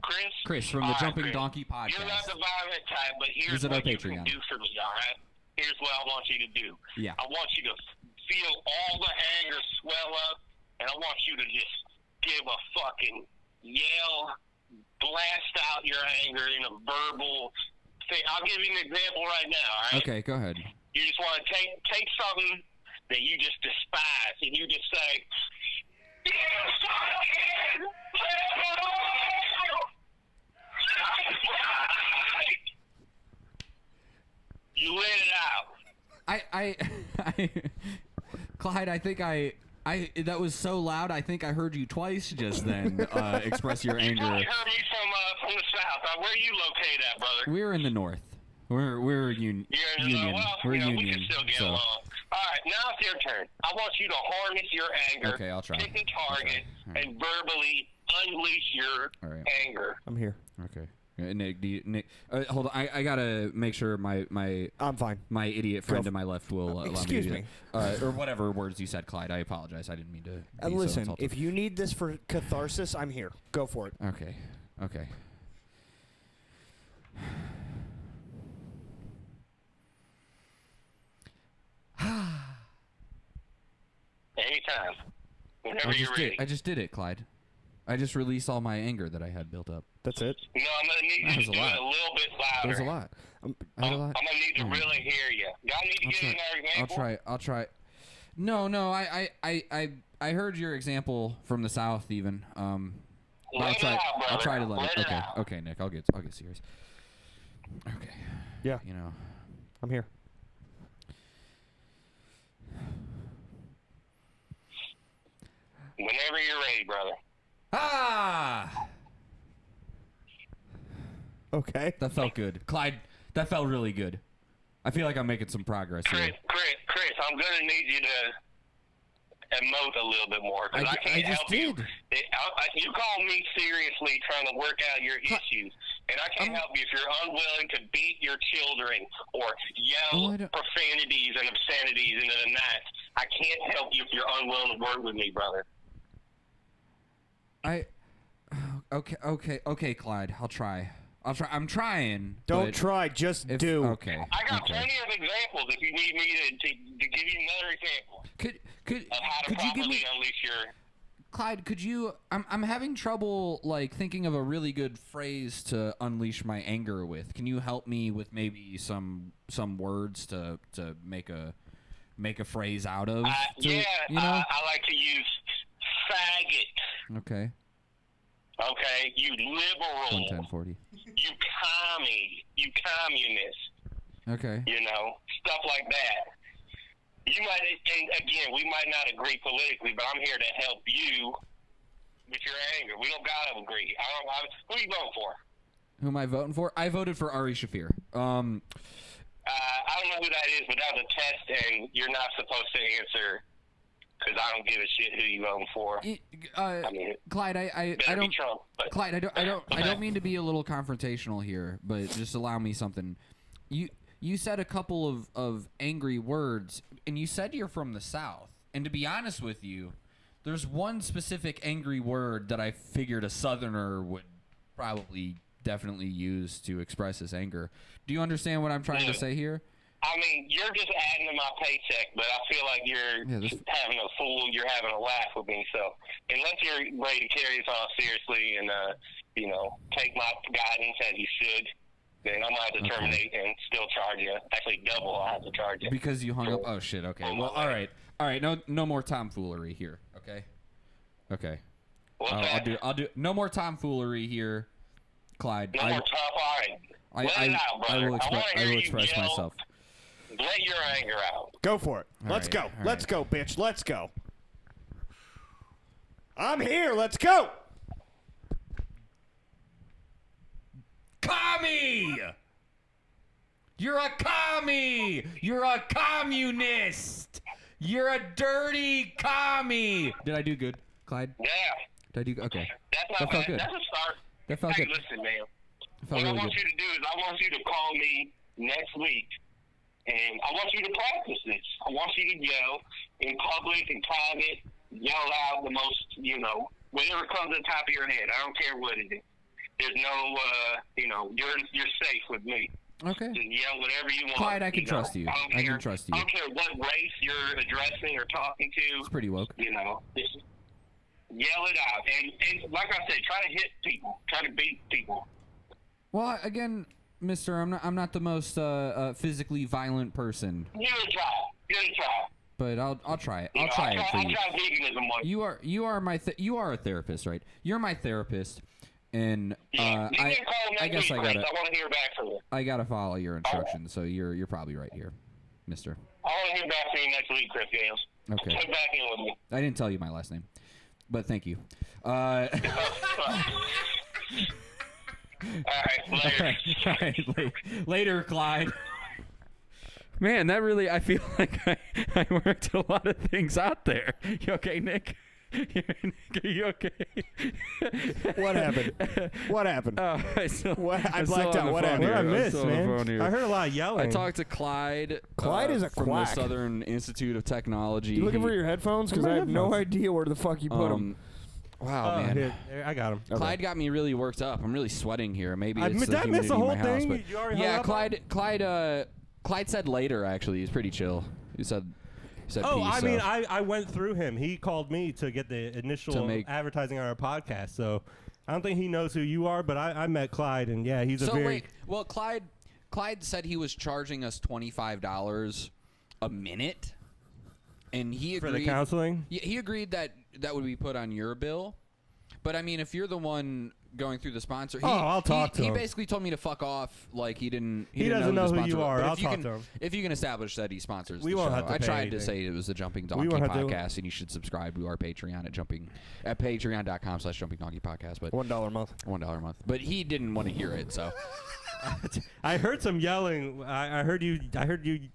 Chris? Chris from the All right, Jumping Chris. Donkey podcast. You're not the violent type, but here's Visit our what you Patreon. can do for me, all right? Here's what I want you to do. Yeah. I want you to feel all the anger swell up, and I want you to just give a fucking yell, blast out your anger in a verbal thing. I'll give you an example right now, all right? Okay, go ahead. You just want to take something that you just despise, and you just say, you let it out. I Clyde, I think that was so loud. I think I heard you twice just then express your You anger. probably heard me from the south. Where are you located at, brother? We're in the north. We're Union. You're in the Union. well, We're you know, Union. we can still get so. along. All right, now it's your turn. I want you to harness your anger. Okay, I'll try. Pick a target All right. and verbally unleash your All right. anger. I'm here. Okay. Nick, Nick, hold on. I gotta make sure my I'm fine. idiot friend Go to my left will allow me to excuse do me. that. Or whatever words you said, Clyde. I apologize. I didn't mean to. And be so listen, insulting. if you need this for catharsis, I'm here. Go for it. Okay. Okay. Anytime. Whenever you're ready. I just did it, Clyde. I just released all my anger that I had built up. That's it. No, I'm going to need That you was to a do lot. it a little bit louder. There's a lot. I had a lot. I'm going to need to Mm. really hear you. Y'all need to I'll get try. another example. I'll try. No. I heard your example from the south, even. But Let I'll it try. out, I'll brother. try to let Let it. it Okay. out. Okay, Nick. I'll get serious. Okay. Yeah, You know. I'm here. Whenever you're ready, brother. Ah! Okay. That felt good, Clyde. That felt really good. I feel like I'm making some progress here. Chris, I'm going to need you to emote a little bit more because I can't just help you. did. You call me seriously trying to work out your issues. And I can't help you if you're unwilling to beat your children or yell profanities and obscenities into the night. I can't help you if you're unwilling to work with me, brother. Okay, Clyde. I'll try. I'm trying. Don't try, just do. Okay. I got plenty of examples if you need me to give you another example. Could of how to you properly give me, unleash your... Clyde, could you... I'm having trouble, like, thinking of a really good phrase to unleash my anger with. Can you help me with maybe some words to make a phrase out of? I like to use faggot. Okay. Okay, you liberal. 11040. You commie. You communist. Okay. You know, stuff like that. You might, and again, we might not agree politically, but I'm here to help you with your anger. We don't gotta agree. Who are you voting for? Who am I voting for? I voted for Ari Shafir. I don't know who that is, but that was a test, and you're not supposed to answer because I don't give a shit who you voting for. Clyde, I don't. Trump, Clyde, I don't mean to be a little confrontational here, but just allow me something. You said a couple of angry words, and you said you're from the South. And to be honest with you, there's one specific angry word that I figured a Southerner would probably definitely use to express his anger. Do you understand what I'm trying to say here? I mean, you're just adding to my paycheck, but I feel like you're having a fool. You're having a laugh with me. So unless you're ready to carry this all seriously and, take my guidance as you should, then I'm going to have to terminate and still charge you. Actually, double I'll have to charge you. Because you hung up? Oh, shit. Okay. Well, all right. All right. No more tomfoolery here. Okay? Okay. I'll do no more tomfoolery here, Clyde. No more tough. All right. Let it out, brother. I will express myself. Let your anger out. Go for it. Let's go. All Let's go, bitch. Let's go. I'm here. Let's go. Commie! You're a commie! You're a communist! You're a dirty commie! Did I do good, Clyde? Yeah. Did I do okay? That's not bad. Good. That's a start. That felt good. Listen, man. What I want you to do is I want you to call me next week, and I want you to practice this. I want you to yell in public and private, yell out the most, whatever comes to the top of your head. I don't care what it is. There's no, you're safe with me. Okay. Just yell whatever you want. Clyde, I can trust you. I can trust you. I don't care what race you're addressing or talking to. It's pretty woke. Just yell it out. And like I said, try to hit people. Try to beat people. Well, again, mister, I'm not the most physically violent person. Give it a try. Give it a try. But I'll try it. I'll try it for you. I'll try veganism once. You are a therapist, right? You're my therapist. And I guess I gotta. I want to hear back from you. I gotta follow your instructions, so you're probably right here, Mister. I want to hear back from you next week, Chris Gales. Okay. Check back in with me. I didn't tell you my last name, but thank you. All right, later. All right, later, Clyde. Man, that really, I feel like I worked a lot of things out there. You okay, Nick? Are you okay? What happened? What happened? I blacked out. What happened? What I missed, man? I heard a lot of yelling. I talked to Clyde. Clyde is a from quack. the Southern Institute of Technology. You looking for your headphones? Because I have no idea where the fuck you put them. Wow, man. Here, I got him. Clyde got me really worked up. I'm really sweating here. Maybe it's did I miss the whole thing? House, You already yeah, hung up Clyde said later, actually. He's pretty chill. He said peace. I went through him. He called me to get the initial advertising on our podcast. So I don't think he knows who you are, but I met Clyde, and yeah, he's well, Clyde said he was charging us $25 a minute, and he agreed for the counseling. Yeah, he agreed that would be put on your bill. But I mean, if you're the one going through the sponsor, I'll talk to him. He basically told me to fuck off. Like he doesn't know who you are. I'll talk to him. If you can establish that he sponsors, we the won't show. have to I pay tried anything. to say it was the Jumping Donkey Podcast, and you should subscribe to our Patreon at patreon.com/Jumping Donkey Podcast. But $1 a month. $1 a month. But he didn't want to hear it, so. I heard some yelling. I heard you.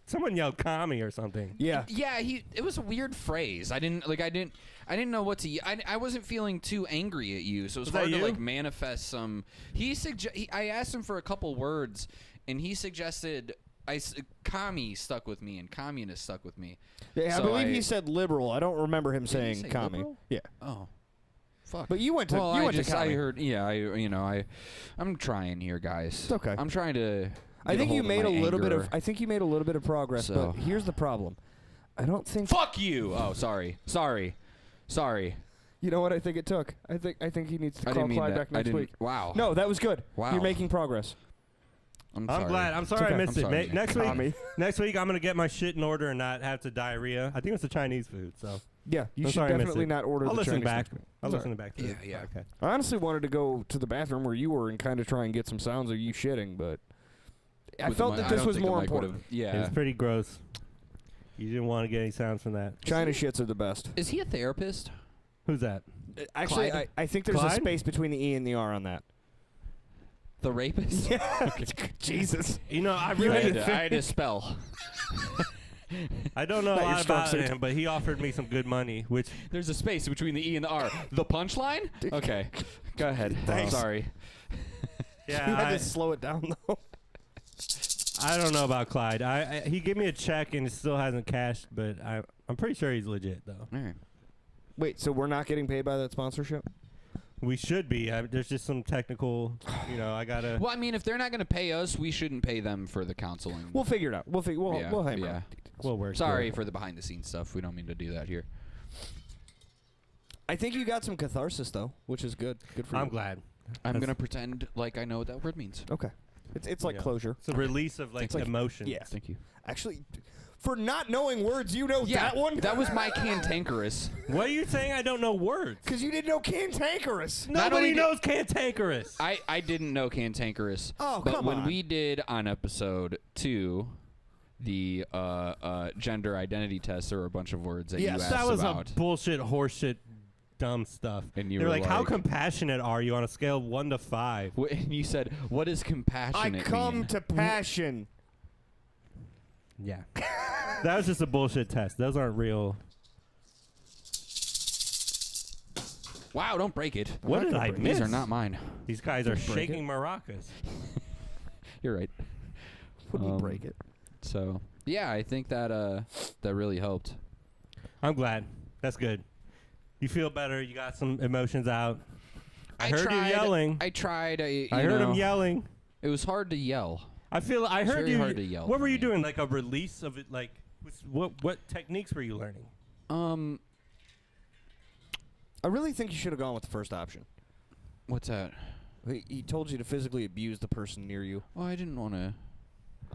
Someone yelled "commie" or something. Yeah. Yeah, it was a weird phrase. I didn't know what to. I wasn't feeling too angry at you, so it was hard to like manifest some. I asked him for a couple words, and he suggested commie stuck with me, and communist stuck with me. Yeah, so I believe he said liberal. I don't remember him saying say commie. liberal? Yeah. Oh, fuck. But you went to to commie. I heard. Yeah, I'm trying here, guys. It's okay. I'm trying to. I think you made a little bit of. I think you made a little bit of progress, So. but here's the problem. I don't think. Fuck you! Oh, sorry. You know what I think it took? I think he needs to I call didn't mean Clyde that. back next week. Wow. No, that was good. Wow. You're making progress. I'm glad. I'm sorry okay. I missed I'm it. sorry, Next Commie. week, I'm gonna get my shit in order and not have to diarrhea. I think it's the Chinese food. So Yeah, you I'm should sorry I missed definitely it. not order I'll the listen Chinese back. food. I'll Sorry. listen back to it. Yeah. Okay. I honestly wanted to go to the bathroom where you were and kind of try and get some sounds of you shitting, but I felt that this was more important. Yeah. It's pretty gross. You didn't want to get any sounds from that. China shits are the best. Is he a therapist? Who's that? Actually, Clyde? I think there's a Clyde? space between the E and the R on that. The rapist? Yeah. Jesus. You know, I I really, had to spell. I don't know a Not your lot strong about suit. him, but he offered me some good money, which There's a space between the E and the R. The punchline? Okay. Go ahead. Thanks. Sorry. You yeah, had to slow it down though. I don't know about Clyde. He gave me a check and it still hasn't cashed, but I'm pretty sure he's legit though. All right. Wait, so we're not getting paid by that sponsorship? We should be. There's just some technical, I gotta. Well, I mean, if they're not going to pay us, we shouldn't pay them for the counseling. We'll figure it out. We'll hammer yeah. out. We'll work. Sorry through it. for the behind-the-scenes stuff. We don't mean to do that here. I think you got some catharsis though, which is good. Good for you. I'm glad. I'm That's- going to pretend like I know what that word means. Okay. It's like Yeah. closure. It's a release of It's like- emotion. Yeah. Thank you. Actually, for not knowing words, you know that one? That was my cantankerous. What are you saying? I don't know words. Because you didn't know cantankerous. Not only Nobody did- knows cantankerous. I didn't know cantankerous. Oh, but come when on. we did on episode 2 the gender identity test, there were a bunch of words that you asked that was about. a bullshit, horseshit, dumb stuff. And you They're were like, "How like- compassionate are you on a scale of 1 to 5?" And you said, "What does I compassionate come mean?" to passion. Yeah, that was just a bullshit test. Those aren't real. Wow! Don't break it. What did I miss? These are not mine. These guys are Break shaking maracas. You're right. Wouldn't break it. So yeah, I think that that really helped. I'm glad. That's good. You feel better. You got some emotions out. I heard you yelling. I tried. I heard him yelling. It was hard to yell. I heard very you. hard to yell What for were you me. doing? Like a release of it? Like what techniques were you learning? I really think you should have gone with the first option. What's that? He told you to physically abuse the person near you. Well, I didn't want to.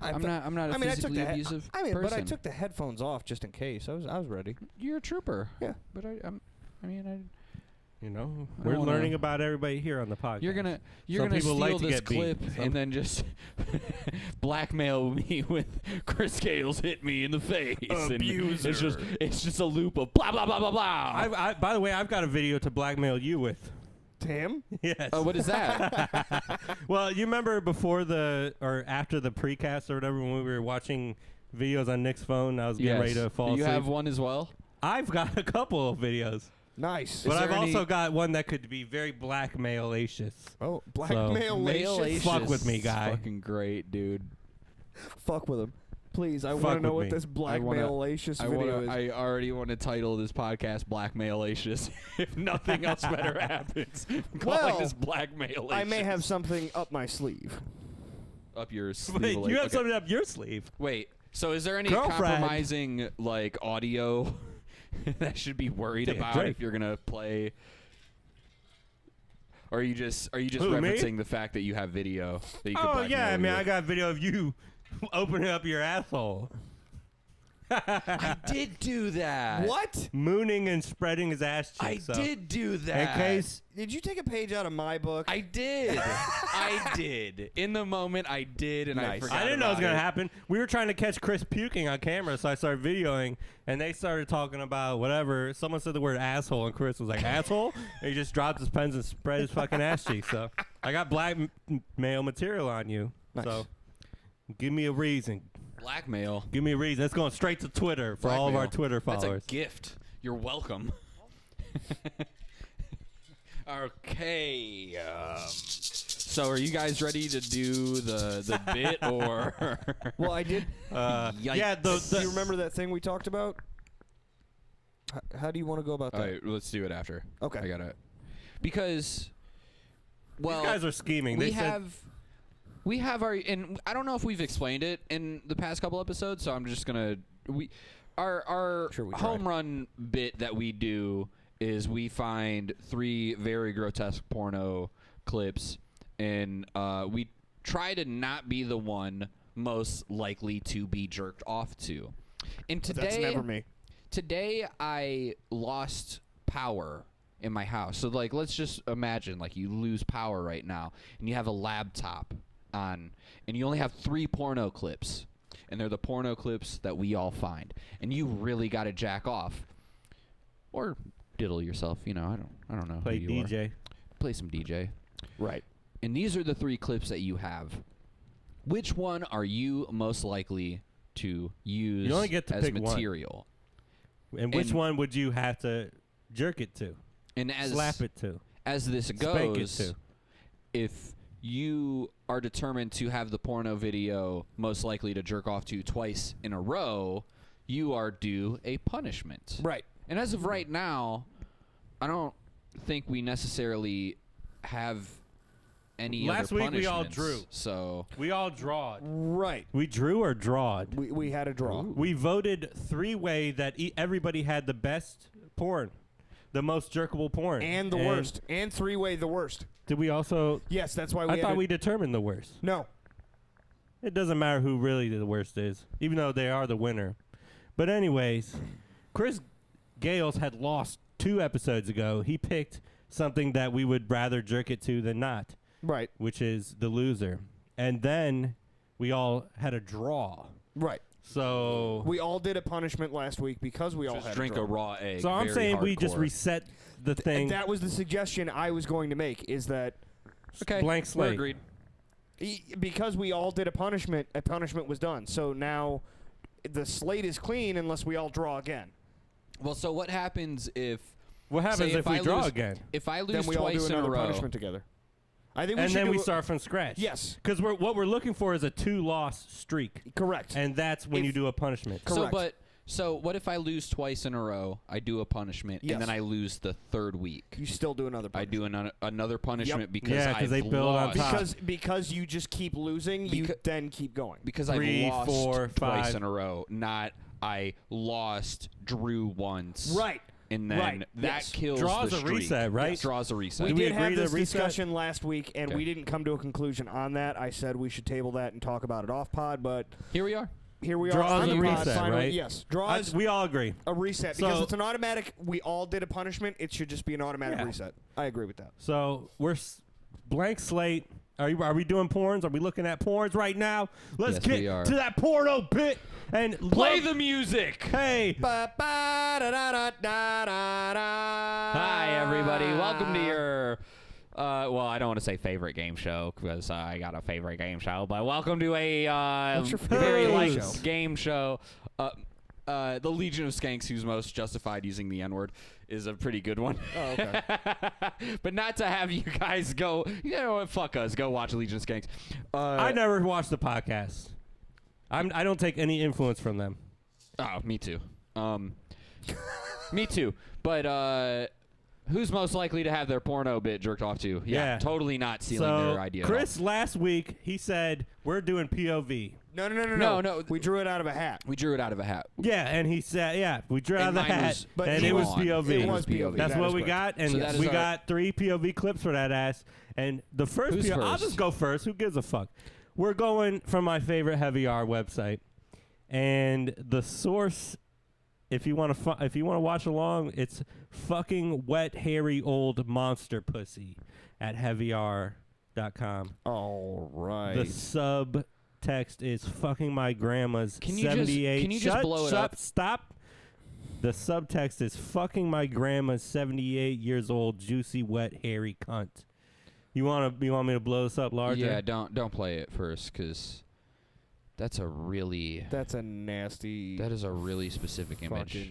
I'm th- not a physically I abusive but I person. took the headphones off just in case. I was ready. You're a trooper. Yeah. But I mean, You know, I we're don't wanna- learning about everybody here on the podcast. you're gonna Some people steal like to this get beat. clip Some- and then just blackmail me with Chris Gales hit me in the face. And it's just a loop of blah blah blah blah blah. By the way, I've got a video to blackmail you with. Tim? Yes. What is that? Well, you remember before or after the precast or whatever when we were watching videos on Nick's phone, I was getting ready to fall You asleep. have one as well. I've got a couple of videos, Nice. but there I've any- also got one that could be very blackmail-acious. Oh, blackmail. Fuck with me, guy. Fucking great, dude. Fuck with him. Please, I Fuck want to know with what me. this blackmail-acious video is. I already want to title this podcast "Blackmail-acious." If nothing else better happens, I'm calling Well, this "Blackmail-acious." I may have something up my sleeve. up your sleeve. Wait, you have Okay. something up your sleeve. Wait, so is there any Girlfriend. compromising like audio that I should be worried Take a about drink. if you're gonna play? Or are you just Who, me? referencing the fact that you have video that you can Oh blackmail yeah, I me mean, with? I got a video of you opening up your asshole, I did do that. What? mooning and spreading his ass I cheeks. did do In that. case Did you take a page out of my book? I did. I did. In the moment, I did, and I Nice. forgot I didn't know it was about gonna happen. We were trying to catch Chris puking on camera, so I started videoing, and they started talking about whatever. Someone said the word asshole, and Chris was like, "Asshole," and he just dropped his pens and spread his fucking ass cheeks. So I got blackmail material on you. Nice. So, give me a reason. Blackmail. Give me a reason. That's going straight to Twitter for all of our Twitter followers. That's a gift. You're welcome. Okay. So are you guys ready to do the bit or? Well, I did. Yeah. Do you remember that thing we talked about? How do you want to go about that? All right, let's do it after. Okay. I got it. Because, well, these guys are scheming. We have our, and I don't know if we've explained it in the past couple episodes, so I'm just gonna our home run bit that we do is we find 3 very grotesque porno clips, and we try to not be the one most likely to be jerked off to. And today, that's never me. Today I lost power in my house. So like, let's just imagine like you lose power right now, and you have a laptop on, and you only have 3 porno clips, and they're the porno clips that we all find, and you really got to jack off or diddle yourself. You know, I don't know. Play who you DJ. Are. Play some DJ. Right. And these are the 3 clips that you have. Which one are you most likely to use You only get to as pick material? And which one would you have to jerk it to? And as slap it to? As this Spank it goes, to? if you are determined to have the porno video most likely to jerk off to twice in a row, you are due a punishment. Right. And as of right now, I don't think we necessarily have any Last other week we all punishments, drew. So We all drawed. Right. We drew or drawed? We had a draw. We voted 3-way that everybody had the best porn, the most jerkable porn. And the worst. And 3-way the worst. Did we also? Yes, that's why we I had thought to- we determined the worst. No. It doesn't matter who really the worst is, even though they are the winner. But anyways, Chris Gales had lost 2 episodes ago. He picked something that we would rather jerk it to than not. Right. Which is the loser. And then we all had a draw. Right. So we all did a punishment last week because we all just had drink a a raw egg. So I'm saying we just hardcore. reset the thing. That was the suggestion I was going to make, is that Okay, blank slate. we're agreed. Because we all did a punishment was done. So now the slate is clean unless we all draw again. Well, so what happens if? What happens say if we draw lose, again? If I lose Then we all twice do in a another row, punishment together. I think we And should then do we a- start from scratch. Yes. Because what we're looking for is a 2-loss streak. Correct. And that's when If- you do a punishment. Correct. So what if I lose twice in a row? I do a punishment, Yes. and then I lose the 3rd week. You still do another I punishment. do another punishment because Yeah, 'cause I've they build on lost. top. Because you just keep losing, you then keep going. Because 3, I've lost 4, twice 5. in a row, not I lost, drew once. Right. And then Right. that Yes. kills Draws the a streak. reset, right? Yes. Draws a reset. We Do we did have agree to this reset? discussion last week, and Okay. we didn't come to a conclusion on that. I said we should table that and talk about it off pod, but Here we are. here we are Draws on a the pod. reset, Finally, right? yes. Draws We all agree. a reset because So- it's an automatic. We all did a punishment. It should just be an automatic Yeah. reset. I agree with that. So we're blank slate. Are we doing porns? Are we looking at porns right now? Let's Yes, get we are. to that porno bit and Play love- the music. Hey. Hi, everybody. Welcome to your, well, I don't want to say favorite game show because I got a favorite game show, but welcome to a What's your favorite very game light show? game show. The Legion of Skanks, who's most justified using the N-word, is a pretty good one. Oh, okay. But not to have you guys go, you know what, fuck us, go watch Legion of Skanks. I never watched the podcast. I don't take any influence from them. Oh, me too. Me too. But who's most likely to have their porno bit jerked off to? Yeah. Totally not stealing So their idea. Chris last week he said we're doing POV. No. We drew it out of a hat. we drew it out of a hat. Yeah, and he said we drew out of the mine hat, was- But and he it was was- POV. It was POV. That's That what is we correct. got, and So that is we our- got 3 POV clips for that ass. And the first Who's POV, I'll first? just go first. Who gives a fuck? We're going from my favorite Heavy R website, and the source. If you want to watch along, it's fucking wet, hairy, old monster pussy at heavyr.com. All right. The subtext is fucking my grandma's Can you just- 78. can you just blow it up? Stop. The subtext is fucking my grandma's 78 years old, juicy, wet, hairy cunt. You want me to blow this up larger? Yeah, don't play it first, because that's a nasty. That is a really specific image.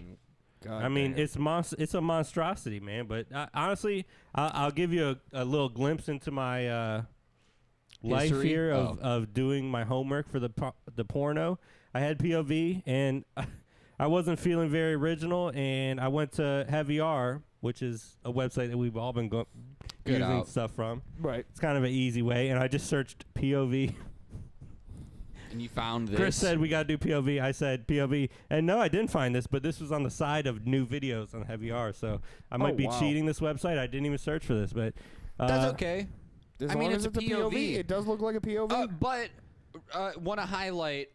I mean, it's a monstrosity, man. But honestly, I'll give you a little glimpse into my life here of doing my homework for the porno. I had POV, and I wasn't feeling very original, and I went to Heavy R, which is a website that we've all been using stuff from. Right. It's kind of an easy way, and I just searched POV. And you found this. Chris said we got to do POV. I said POV. And no, I didn't find this, but this was on the side of new videos on Heavy R, so I might be cheating this website. I didn't even search for this, but... That's okay. I mean, it's a POV. It does look like a POV. But want to highlight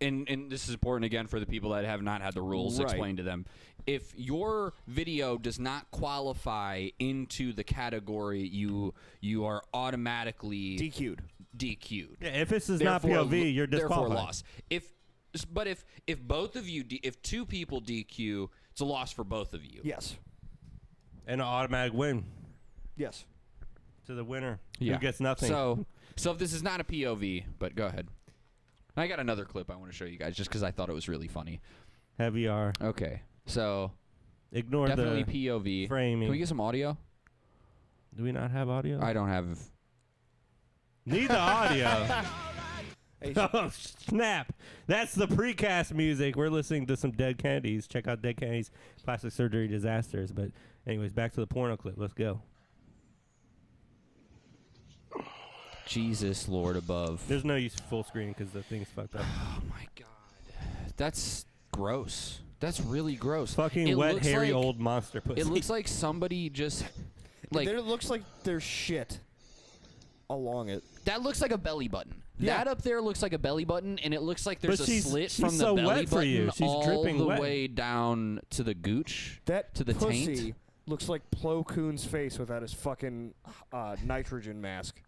and this is important again for the people that have not had the rules explained to them. If your video does not qualify into the category, you are automatically DQ'd. Yeah, if this is not POV, you're disqualified. Therefore loss. If both of you, if two people DQ, it's a loss for both of you. Yes. And an automatic win. Yes. To the winner. Yeah. Who gets nothing. So if this is not a POV, but go ahead. I got another clip I want to show you guys just because I thought it was really funny. Heavy R. Okay. So ignore definitely the POV. framing. Can we get some audio? Do we not have audio? I don't have. Need the audio. Oh, snap. That's the precast music. We're listening to some Dead Kennedys. Check out Dead Kennedys Plastic Surgery Disasters. But anyways, back to the porno clip. Let's go. Jesus Lord above. There's no use full screen because the thing's fucked up. Oh, my God. That's gross. That's really gross. Fucking wet, hairy old monster pussy. It looks like somebody just... It looks like there's shit along it. That looks like a belly button. Yeah. That up there looks like a belly button, and it looks like there's a slit from the so belly wet for button you. She's all dripping the wet. way down to the gooch, That to the pussy taint. looks like Plo Koon's face without his fucking nitrogen mask.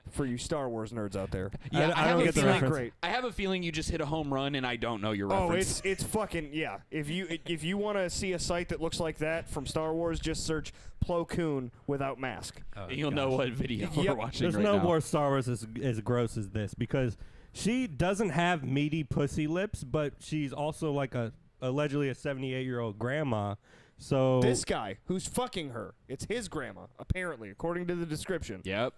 For you Star Wars nerds out there. Yeah, I don't get the reference. Great. I have a feeling you just hit a home run, and I don't know your reference. Oh, it's fucking yeah. If you want to see a site that looks like that from Star Wars, just search Plo Koon without mask. You'll know what video we're watching There's right no now. more Star Wars as gross as this because she doesn't have meaty pussy lips, but she's also like allegedly a 78-year-old grandma. So This guy who's fucking her, it's his grandma, apparently, according to the description. Yep.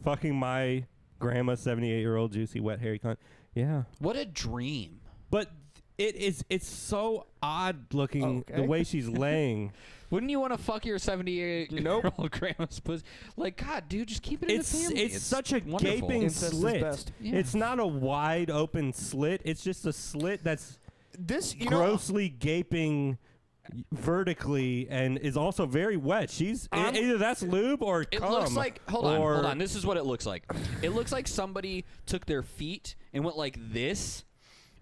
fucking my grandma, 78-year-old juicy wet hairy cunt. Yeah. What a dream. But it's so odd looking the way she's laying. Wouldn't you want to fuck your 78-year-old grandma's pussy? Like, God, dude, just keep it in the family. It's such a wonderful. gaping Incest is slit. best. Yeah. It's not a wide open slit. It's just a slit that's grossly gaping vertically and is also very wet. She's either that's lube or It cum. looks like hold on. This is what it looks like. It looks like somebody took their feet and went like this.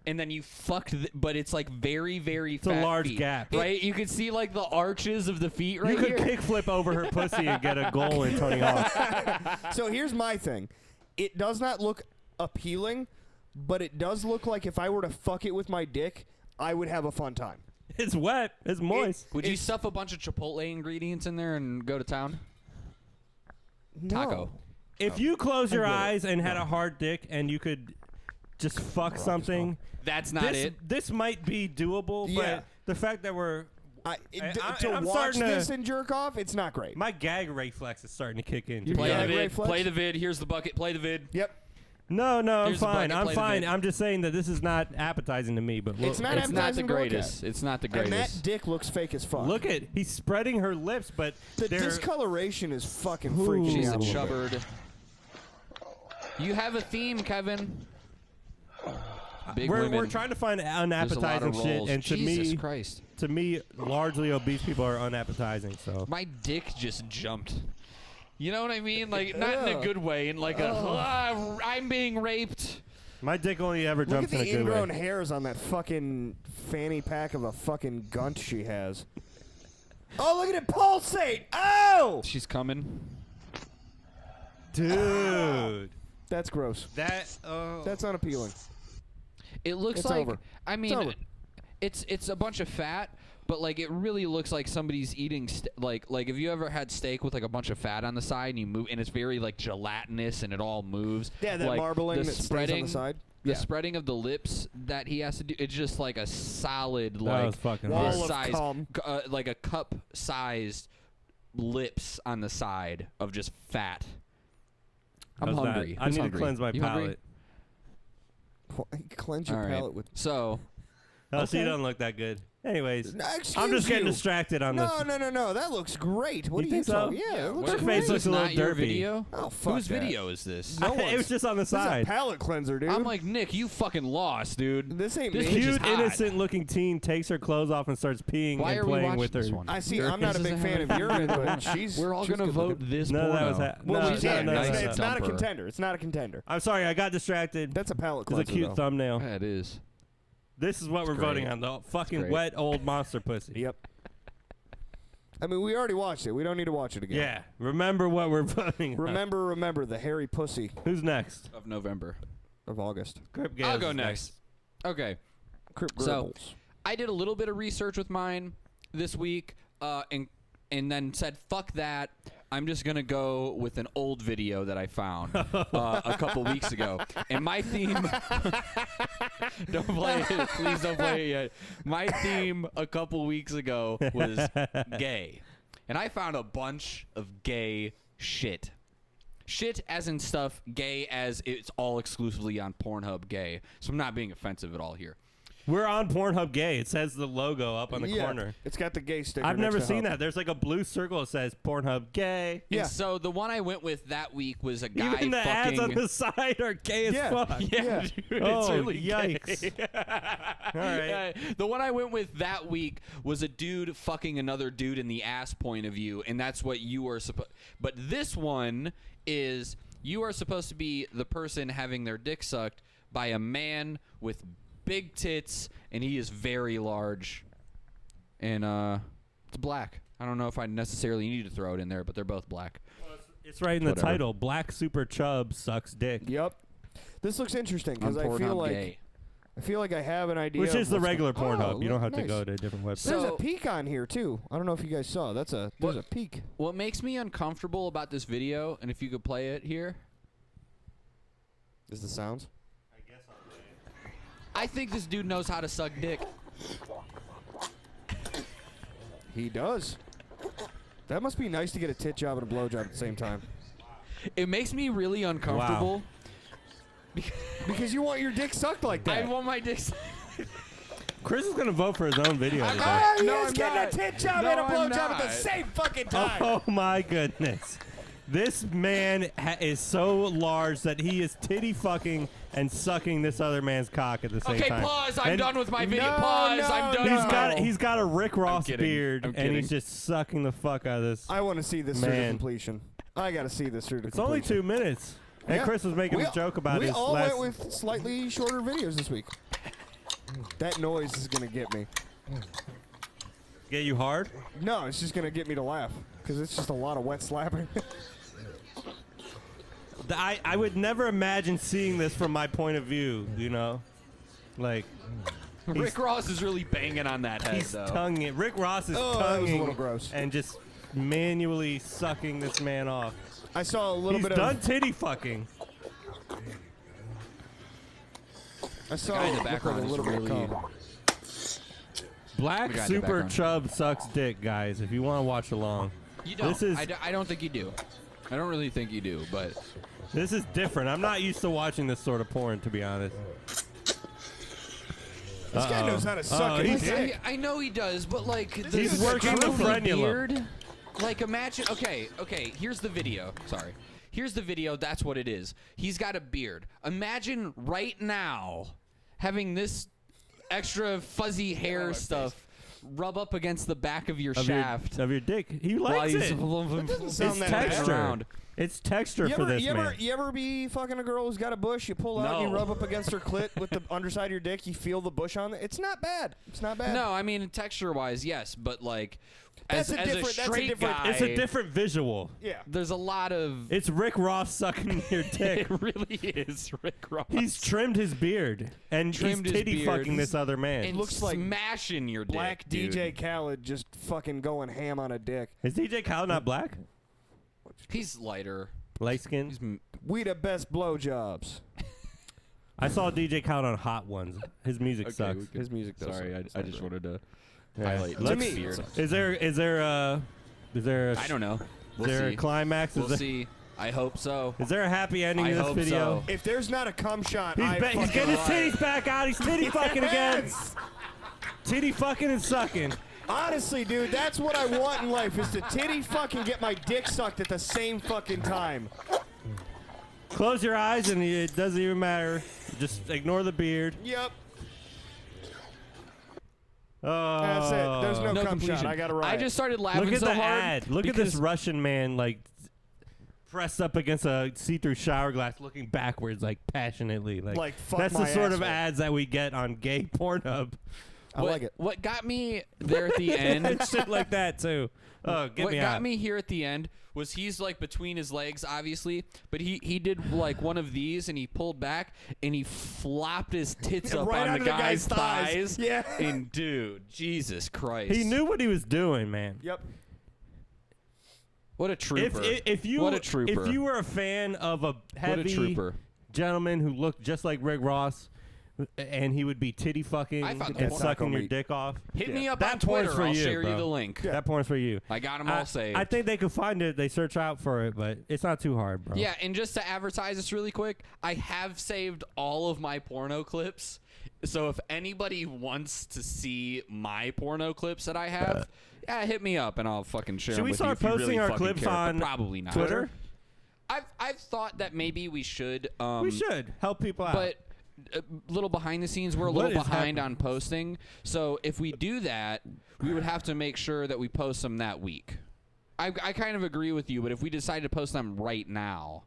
And then you fucked, but it's like very, very fat. It's a large feet, gap. right? You could see like the arches of the feet right you could here. kickflip over her pussy and get a goal in Tony Hawk. So here's my thing. It does not look appealing, but it does look like if I were to fuck it with my dick, I would have a fun time. It's wet. It's moist. Would you stuff a bunch of Chipotle ingredients in there and go to town? No. Taco. If you close your eyes and had a hard dick and you could just fuck something, That's not it. This might be doable, Yeah. but the fact that we're To I'm watch starting this to- and jerk off, it's not great. my gag reflex is starting to kick in. Play Play the the vid. vid. Flex? Play the vid. Here's the bucket. Play the vid. Yep. No, I'm Here's the fine. bucket, I'm play the fine. vid. I'm just saying that this is not appetizing to me. But look, It's not It's not the appetizing to look at. greatest. It's not the And greatest. that dick looks fake as fuck. Look at he's spreading her lips, but the they're discoloration is fucking Ooh. freaking She's me a out little bit. chubbard. You have a theme, Kevin. Big women. we're trying to find There's a lot unappetizing of shit, rolls. and Jesus Christ. to me, largely obese people are unappetizing. So My dick just jumped. You know what I mean? Like, not in a good way. In like I'm being raped. my dick only ever Look at jumps in a the good ingrown way. hairs on that fucking fanny pack of a fucking gunt she has. Oh, look at it pulsate! Oh! She's coming. Dude, That's gross. That's unappealing. It looks It's like over. I mean, over. it's a bunch of fat, but like it really looks like somebody's eating like if you ever had steak with like a bunch of fat on the side and you move and it's very like gelatinous and it all moves. Yeah, that like, marbling the that stays on the side. The spreading of the lips that he has to do, it's just like a solid That like was fucking wall hard. of size, cum. like a cup-sized lips on the side of just fat. I'm How's that? hungry. I Who's need hungry? to cleanse my You hungry? palate. Cleanse your All right. palate with. So, Oh, so you don't look that good. Anyways, No, I'm just getting you. distracted on this. No. That looks great. What You do you think so? talking? Yeah, it what looks Her if great. face looks this a little not your derpy. video? Oh, fuck Whose that. video is this? No it was one's- just on the This is a side. palate cleanser, dude. I'm like, Nick, you fucking lost, dude. this ain't this me. bitch is Cute, hot. innocent-looking teen takes her clothes off and starts peeing Why and are we playing watching with her. this one? I see. Your I'm not a face big doesn't fan of have urine, but she's. We're all she's gonna good vote looking. this No, porno. that was Well, no, we can't. no, It's, no. it's not a Dumper. contender. It's not a contender. I'm sorry, I got distracted. That's a palate It's a cleanser. cute though. thumbnail. Yeah, it is. This is what we're great. voting on, the fucking great. wet old monster pussy. Yep. I mean, we already watched it. We don't need to watch it again. Yeah, remember what we're voting on. Remember the hairy pussy Who's next? Of November. of August. Crip I'll Gales go is next. Okay. Crip So- Gribbles. I did a little bit of research with mine this week, and then said, "Fuck that! I'm just gonna go with an old video that I found a couple weeks ago." And my theme, don't play it, please don't play it yet. My theme a couple weeks ago was gay, and I found a bunch of gay shit. Shit as in stuff, gay as it's all exclusively on Pornhub gay. So I'm not being offensive at all here. We're on Pornhub Gay. It says the logo up on the corner. It's got the gay sticker. I've next never to seen Hub. that. There's like a blue circle that says Pornhub Gay. Yeah. And so the one I went with that week was a guy Even the fucking. ads on the side are gay as Yeah. fuck. yeah, dude, it's Oh, really yikes. gay. All right. The one I went with that week was a dude fucking another dude in the ass point of view, and that's what you are supposed. But this one is you are supposed to be the person having their dick sucked by a man with big tits, and he is very large, and it's black. I don't know if I necessarily need to throw it in there, but they're both black. It's right in the Whatever. title. Black Super Chub Sucks Dick. Yep. This looks interesting because On I feel Pornhub like gay. I have an idea. Which of is the what's regular going- Pornhub. Oh, You don't have nice. to go to a different website. There's a So- peak on here too. I don't know if you guys saw. There's a peak. What makes me uncomfortable about this video, and if you could play it here, Is the sounds? I think this dude knows how to suck dick. He does. That must be nice to get a tit job and a blow job at the same time. It makes me really uncomfortable. Because you want your dick sucked like that. I want my dick sucked. Chris is going to video today. Ah, he No, is I'm getting not. a tit job No, and a blow I'm job at the not. same fucking time. Oh my goodness. This man is so large that he is titty fucking and sucking this other man's cock at the same Okay, time. pause. I'm And done with my video. No, pause. no, I'm done. no. He's got a Rick Ross kidding. beard I'm and he's kidding. just sucking the fuck out of this. I want to see this through to Man. completion. I got to see this through to It's only completion. 2 minutes. And Yeah. Chris was making We a joke about we his all last. went with slightly shorter videos this week. That noise is going to get me. Get you hard? No, it's just going to get me to laugh because it's just a lot of wet slapping. I would never imagine seeing this from my point of view, you know? Like, Rick Ross is really banging on that head, he's though. tonguing it. Rick Ross is Oh, that was a tonguing little gross. and just manually sucking this man off. I saw a little He's bit done of. titty fucking. I saw guy in the looked like background a is little bit of really- cum. Black The guy in the Super background. Chub Sucks Dick, guys, if you want to watch along. You don't. This is- I don't think you do. I don't really think you do, but This is different. I'm not used to watching this sort of porn, to be honest. This guy knows how to suck Oh, his he's- dick. I know he does, but like He's the working the curly frenulum. beard. Like imagine. Okay. Here's the video. Sorry. Here's the video. That's what it is. He's got a beard. Imagine right now having this extra fuzzy hair stuff rub up against the back of your shaft. Of your dick. He while likes he's it. doesn't sound It's that bad. texture. around. It's texture for this man. You ever be fucking a girl who's got a bush? You pull out and you rub up against her clit with the underside of your dick. You feel the bush on it. It's not bad. It's not bad. No, I mean texture-wise, yes, but like That's as a a different- straight guy, It's a different visual. Yeah. there's a lot of. It's Rick Ross sucking your dick. It really is Rick Ross. He's trimmed his beard and Trimmed he's his titty beard. fucking this other man. It looks like smashing your Black dick, DJ dude. Khaled just fucking going ham on a dick. Is DJ Khaled not black? He's lighter. Light skin? He's We the best blowjobs. I saw DJ Khaled on Hot Ones. His music sucks. His music does. Sorry, I just wanted to Yeah. highlight Let's- Nick's beard. Is there a I don't know. Is there a see. climax? We'll see. I hope so. Is there a happy ending I to this hope video? so. If there's not a cum shot, He's fucking getting his riot. titties back out. He's titty fucking again. Titty fucking and sucking. Honestly, dude, that's what I want in life is to titty fucking get my dick sucked at the same fucking time. Close your eyes and it doesn't even matter. Just ignore the beard. Yep. Oh, That's it. There's no No cum completion. shot. I got to riot. I just started laughing Look at so the hard. ad. Look at this because- Russian man like pressed up against a see-through shower glass, looking backwards like passionately. Like, fuck that's the my sort of asshole. ads that we get on gay Pornhub. I like it. What got me there at the end? And shit like that too. Oh, get What me got out. me here at the end was he's like between his legs, obviously, but he did like one of these and he pulled back and he flopped his tits up Right on onto the guy's thighs. Yeah. And dude, Jesus Christ. He knew what he was doing, man. Yep. What a trooper. If you what a trooper. if you were a fan of a what a heavy trooper. gentleman who looked just like Rick Ross, and he would be titty fucking I thought and that sucking porn- your dick off. Hit me up That on porn's Twitter. for I'll you, share bro. you the link. That porn's for you. I got them all saved. I think they could find it. They search out for it, but it's not too hard, bro. Yeah, and just to advertise this really quick, I have saved all of my porno clips. So if anybody wants to see my porno clips that I have, yeah, hit me up and I'll fucking share Should them we with start you if you posting really our fucking clips care, but on probably not. Twitter? I've thought that maybe we should. We should help people out. But a little behind the scenes, we're a What little is behind happening? on posting. So if we do that, we would have to make sure that we post them that week. I kind of agree with you, but if we decide to post them right now,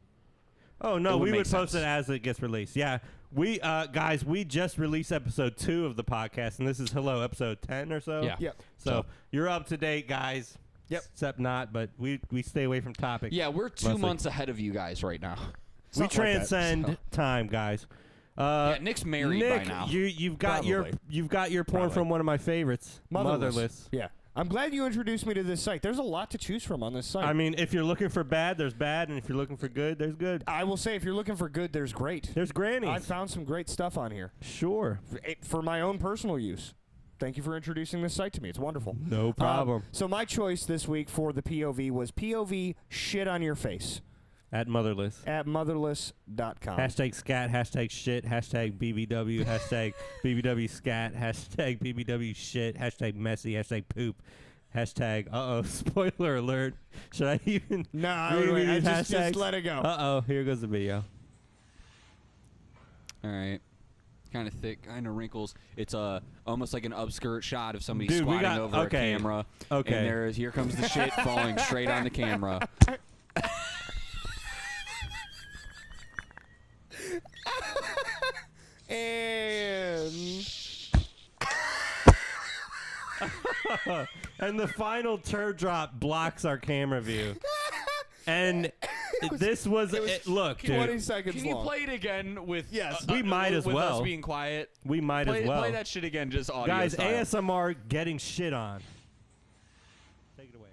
oh no, it would we make would post sense. it as it gets released. Yeah, we guys, we just released episode 2 of the podcast, and this is episode 10 or so. Yeah. Yep. So you're up to date, guys. Yep. Except not, but we stay away from topics. yeah, we're 2 Mostly. months ahead of you guys right now. We Something like that. transcend time, guys. Yeah, Nick's married Nick, by now. you've got your porn Probably. from one of my favorites, Motherless. Yeah. I'm glad you introduced me to this site. There's a lot to choose from on this site. I mean, if you're looking for bad, there's bad, and if you're looking for good, there's good. I will say, if you're looking for good, there's great. There's grannies. I've found some great stuff on here Sure. for my own personal use. Thank you for introducing this site to me. It's wonderful. No problem. So my choice this week for the POV was POV shit on your face At Motherless. at motherless.com. Hashtag scat, hashtag shit, hashtag BBW, hashtag BBW scat, hashtag BBW shit, hashtag messy, hashtag poop, hashtag spoiler alert. Should I even Nah, read wait, these just hashtags? let it go. Here goes the video. All right. Kind of thick, kind of wrinkles. It's almost like an upskirt shot of somebody Dude, we squatting got- over okay. a camera. Okay. And here comes the shit falling straight on the camera. And And the final turd drop blocks our camera view. And this was, look, 20 dude, seconds Can you long. play it again with? Yes. We might as with well. us being quiet. we might Play, as well. play that shit again, just audio Guys, style. ASMR getting shit on. Take it away.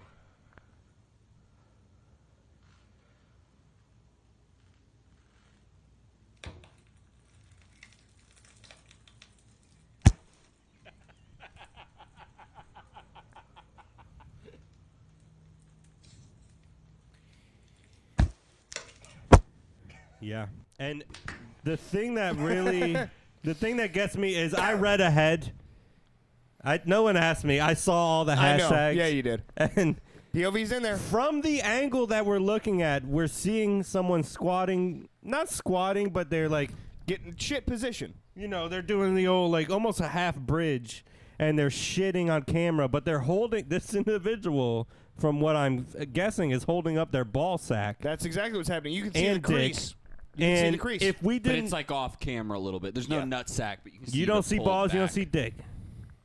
Yeah. And the thing that really, the thing that gets me is I read ahead. No one asked me. I saw all the I know. hashtags. Yeah, you did. And POV's in there. from the angle that we're looking at, we're seeing someone squatting, not squatting, but they're like, Getting shit position. you know, they're doing the old, like, almost a half bridge. and they're shitting on camera, but they're holding this individual. From what I'm guessing, is holding up their ball sack. That's exactly what's happening. You can see the and crease. You and can see the crease. if we But didn't, it's like off camera a little bit. There's no nut sack, but you can see you don't the see pulled balls, you don't back. see dick.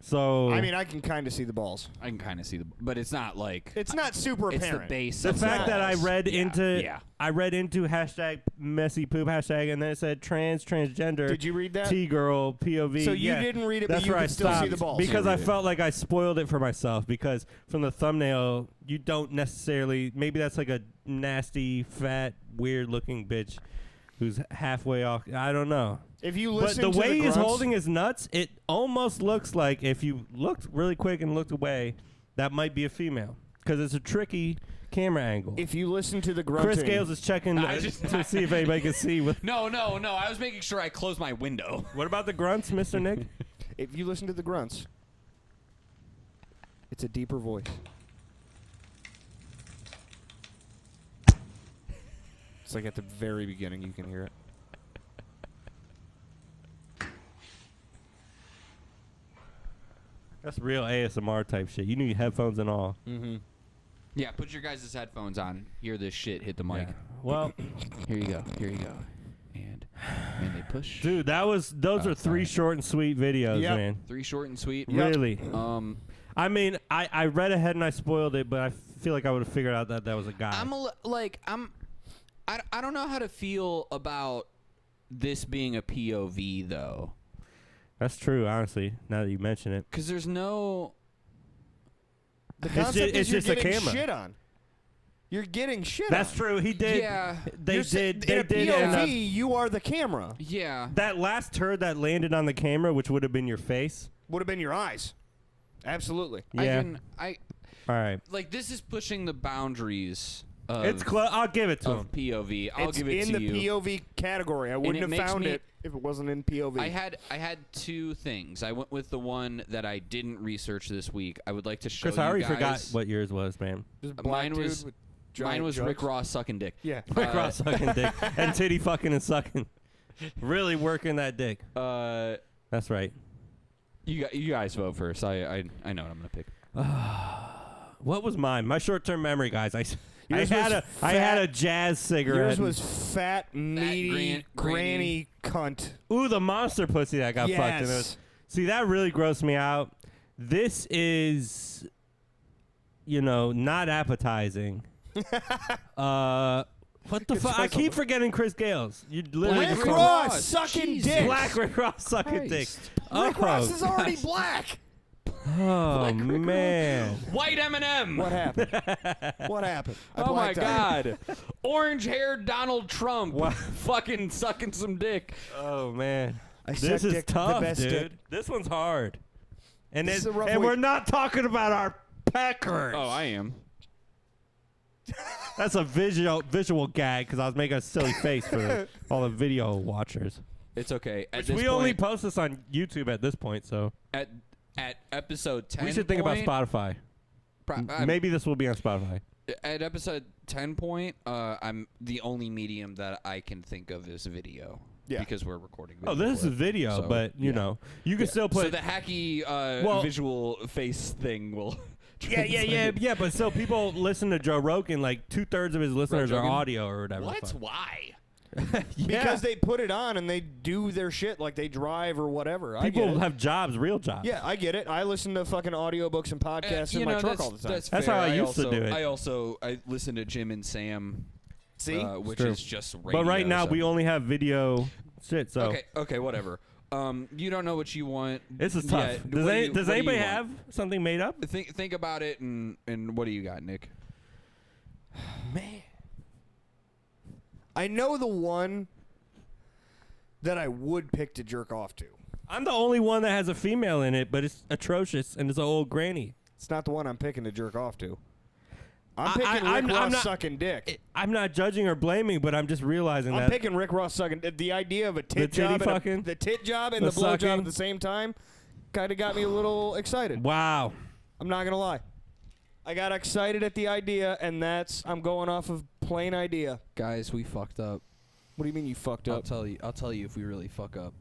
So I mean, I can kind of see the balls. I can kind of see but it's not like It's not super it's apparent. the base. the of fact that I balls. read into yeah. I read into hashtag messy poop hashtag, and then it said transgender. Did you read that? T girl POV. So you yeah. didn't read it, That's but you where I could still see stopped the balls. because Yeah, I read it. felt like I spoiled it for myself. Because from the thumbnail, you don't necessarily. Maybe that's like a nasty, fat, weird-looking bitch who's halfway off. I don't know. If you But listen the to way the he's grunts, holding his nuts, it almost looks like if you looked really quick and looked away, that might be a female because it's a tricky camera angle. if you listen to the grunting, Chris Gales is checking to see if anybody can see. No. I was making sure I closed my window. What about the grunts, Mr. Nick? if you listen to the grunts, it's a deeper voice. It's like at the very beginning you can hear it. That's real ASMR type shit. You need headphones and all. Mm-hmm. Yeah, put your guys' headphones on. Hear this shit hit the mic. Yeah. Well, Here you go. And they push. dude, those are three short and sweet videos, Yep. man. 3 short and sweet. Really. I I mean, I read ahead and I spoiled it, but I feel like I would have figured out that was a guy. I don't know how to feel about this being a POV though. That's true, honestly, now that you mention it. Because there's no. The It's concept ju- it's is you're just a getting camera. shit on. You're getting shit That's on. true. He did. Yeah. They did. They In a did. POV, end up- you are the camera. Yeah. that last turd that landed on the camera, which would have been your face. Would have been your eyes. Absolutely. Yeah. I All right. like this is pushing the boundaries. Of, It's close. I'll give it to him. of POV. I'll it's give it in to the you. POV category. I wouldn't it have makes found me- it if it wasn't in POV. I had two things. I went with the one that I didn't research this week. I would like to show Chris, you I already guys. forgot what yours was, man. Just black Mine dude was with mine giant was jugs. Rick Ross sucking dick. Yeah. Rick Ross sucking dick and titty fucking and sucking. Really working that dick. That's right. You guys vote first. I know what I'm gonna pick. What was mine? My short-term memory, guys. I Yours had was I had a fat- jazz cigarette. Yours was fat, meaty, granny cunt. Ooh, the monster pussy that got fucked. And it was, see, that really grossed me out. This is, not appetizing. What the fuck? I keep forgetting Chris Gales. You literally Rick just Ross sucking dick. Black Rick Ross sucking dick. Rick Ross is already gosh. black. Oh man. White M&M. What happened? What happened? I Oh my blacked out. God! Orange-haired Donald Trump, fucking sucking some dick. Oh man. I This suck is dick, the tough, best dude. dick. This one's hard. And This is a rough and week. we're not talking about our peckers. Oh, I am. That's a visual gag because I was making a silly face for all the video watchers. It's okay. At Which this we point, only post this on YouTube at this point, so at episode 10. we should think about point- Spotify. Maybe this will be on Spotify. At episode 10 point, I'm the only medium that I can think of is video. Yeah. Because we're recording video. Oh, this for is it. video, So, but you know, you can still So put. the hacky Well- visual face thing will. yeah. But so people listen to Joe Rogan. Like 2/3 of his listeners are Rogan? audio or whatever. the What? fuck. Why? Because they put it on and they do their shit like they drive or whatever. I get people it. have jobs, real jobs. Yeah, I get it. I listen to fucking audiobooks and podcasts in my truck all the time. That's That's fair. how I used to also, do it. I listen to Jim and Sam. See? Which true. is just radio. But right now so- we only have video shit. So Okay, whatever. You don't know what you want. this is tough. yet. Does, What do you- does what do you anybody want? have something made up? Think about it and what do you got, Nick? Man. I know the one that I would pick to jerk off to. I'm the only one that has a female in it, but it's atrocious and it's an old granny. It's not the one I'm picking to jerk off to. I'm I- picking I'm Rick Ross not- sucking dick. I'm not judging or blaming, but I'm just realizing I'm that picking Rick Ross sucking. The idea of a The tit titty job, and fucking? the tit job and The the blow job sucking? at the same time, kind of got me a little excited. wow. I'm not gonna lie. I got excited at the idea, and I'm going off of plain idea. Guys, we fucked up. What do you mean you fucked I'll up? tell you if we really fuck up,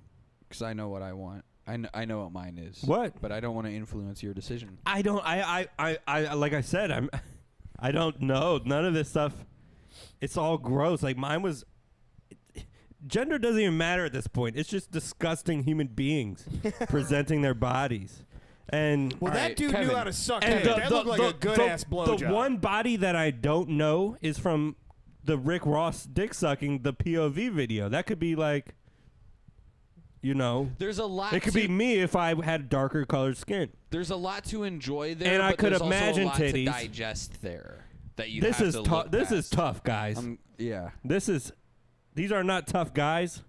because I know what I want. I know what mine is. What? But I don't want to influence your decision. I don't. I like I said, I don't know. None of this stuff. It's all gross. Like mine was. Gender doesn't even matter at this point. It's just disgusting human beings presenting their bodies. And that dude Kevin, knew how to suck. and That looked like a good ass blowjob. The one body that I don't know is from the Rick Ross dick sucking the POV video. That could be like, there's a lot. It could be me if I had darker colored skin. There's a lot to enjoy there, And I but could there's imagine also a lot titties. to digest there. That you This have is to tough. look This is past. tough, guys. Yeah. These are not tough guys.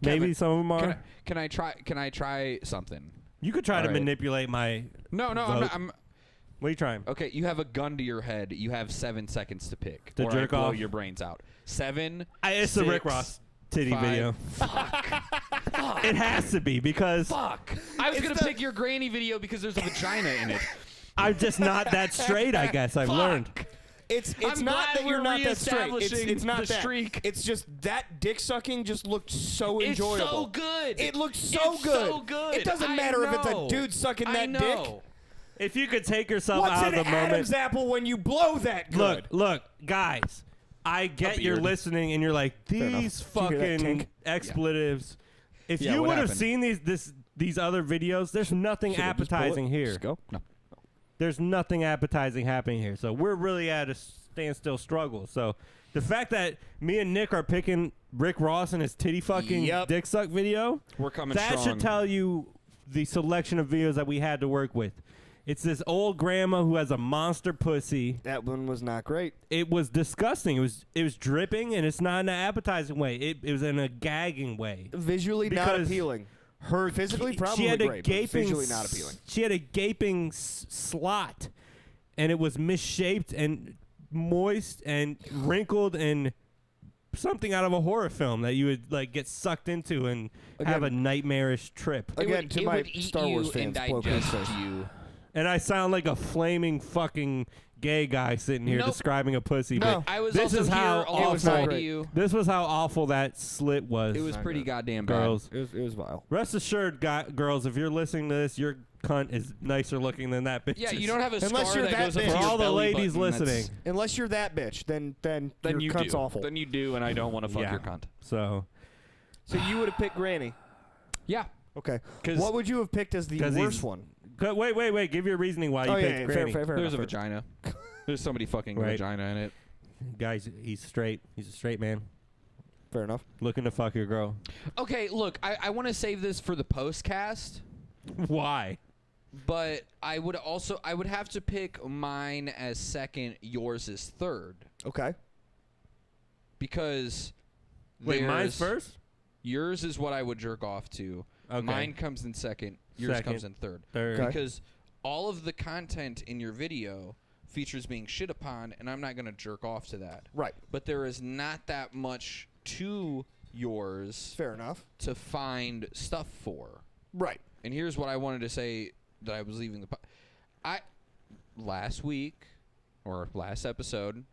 Kevin, Maybe some of them are. Can I try something? You could try to All right. manipulate my. No, I'm vote. not. What are you trying? Okay, you have a gun to your head. You have 7 seconds to pick. To or jerk I blow off? your brains out. 7. It's the Rick 6, Ross titty 5. video. Fuck. It has to be because Fuck. I was gonna pick your granny video because there's a vagina in it. I'm just not that straight. I guess I've learned. It's I'm not glad that you're we're not that straight. reestablishing It's not the that. streak. It's just that dick sucking just looked so enjoyable. It's so good. It looked so It's good. so good. It doesn't I matter if it's a know. dude sucking I that know. dick. If you could take yourself What's out an of the moment. Adam's apple when you blow that good? Look, guys. I get you're beard. listening and you're like, enough. these Did you hear that fucking tink? expletives. If Yeah, you what would have happened? seen these other videos, there's nothing appetizing here. Just go. No. There's nothing appetizing happening here. So we're really at a standstill struggle. So the fact that me and Nick are picking Rick Ross and his titty fucking dick suck video, We're coming that strong. should tell you the selection of videos that we had to work with. It's this old grandma who has a monster pussy. That one was not great. It was disgusting. It was dripping, and it's not in an appetizing way. It was in a gagging way. Visually not Because appealing. Her Physically probably she had a great, but gaping visually not appealing. She had a gaping slot, and it was misshaped and moist and wrinkled and something out of a horror film that you would like get sucked into and have a nightmarish trip. Again, to it my would eat Star Wars you fans, and blow digest first. you. And I sound like a flaming fucking gay guy sitting here Nope. describing a pussy. No. But I was this also is here how alongside awful. of you. This was how awful that slit was. It was Not pretty good. goddamn girls. It was vile. Rest assured, girls, if you're listening to this, your cunt is nicer looking than that bitch. Yeah, you don't have a Unless scar you're that that goes up big. to For your all the belly ladies button. listening. Unless you're that bitch, then Then your you cunt's do. awful. Then you do, and I don't want to fuck Yeah. your cunt. So So you would have picked Granny. Yeah. Okay. 'Cause- What would you have picked as the 'Cause worst he's- one? wait. Give your reasoning why you Oh, picked yeah, Granny. fair There's a enough. vagina. There's somebody fucking Right. vagina in it. Guys, he's straight. He's a straight man Fair enough. looking to fuck your girl. Okay, look, I want to save this for the postcast, Why? but I would have to pick mine as second, yours as third, Okay. because Wait, mine's there's- first? Yours is what I would jerk off to. Okay. Mine comes in second. Yours Second. comes in third. Third. Okay. Because all of the content in your video features being shit upon, and I'm not going to jerk off to that. Right. But there is not that much to yours Fair enough. to find stuff for. Right. And here's what I wanted to say that I was leaving last week or last episode,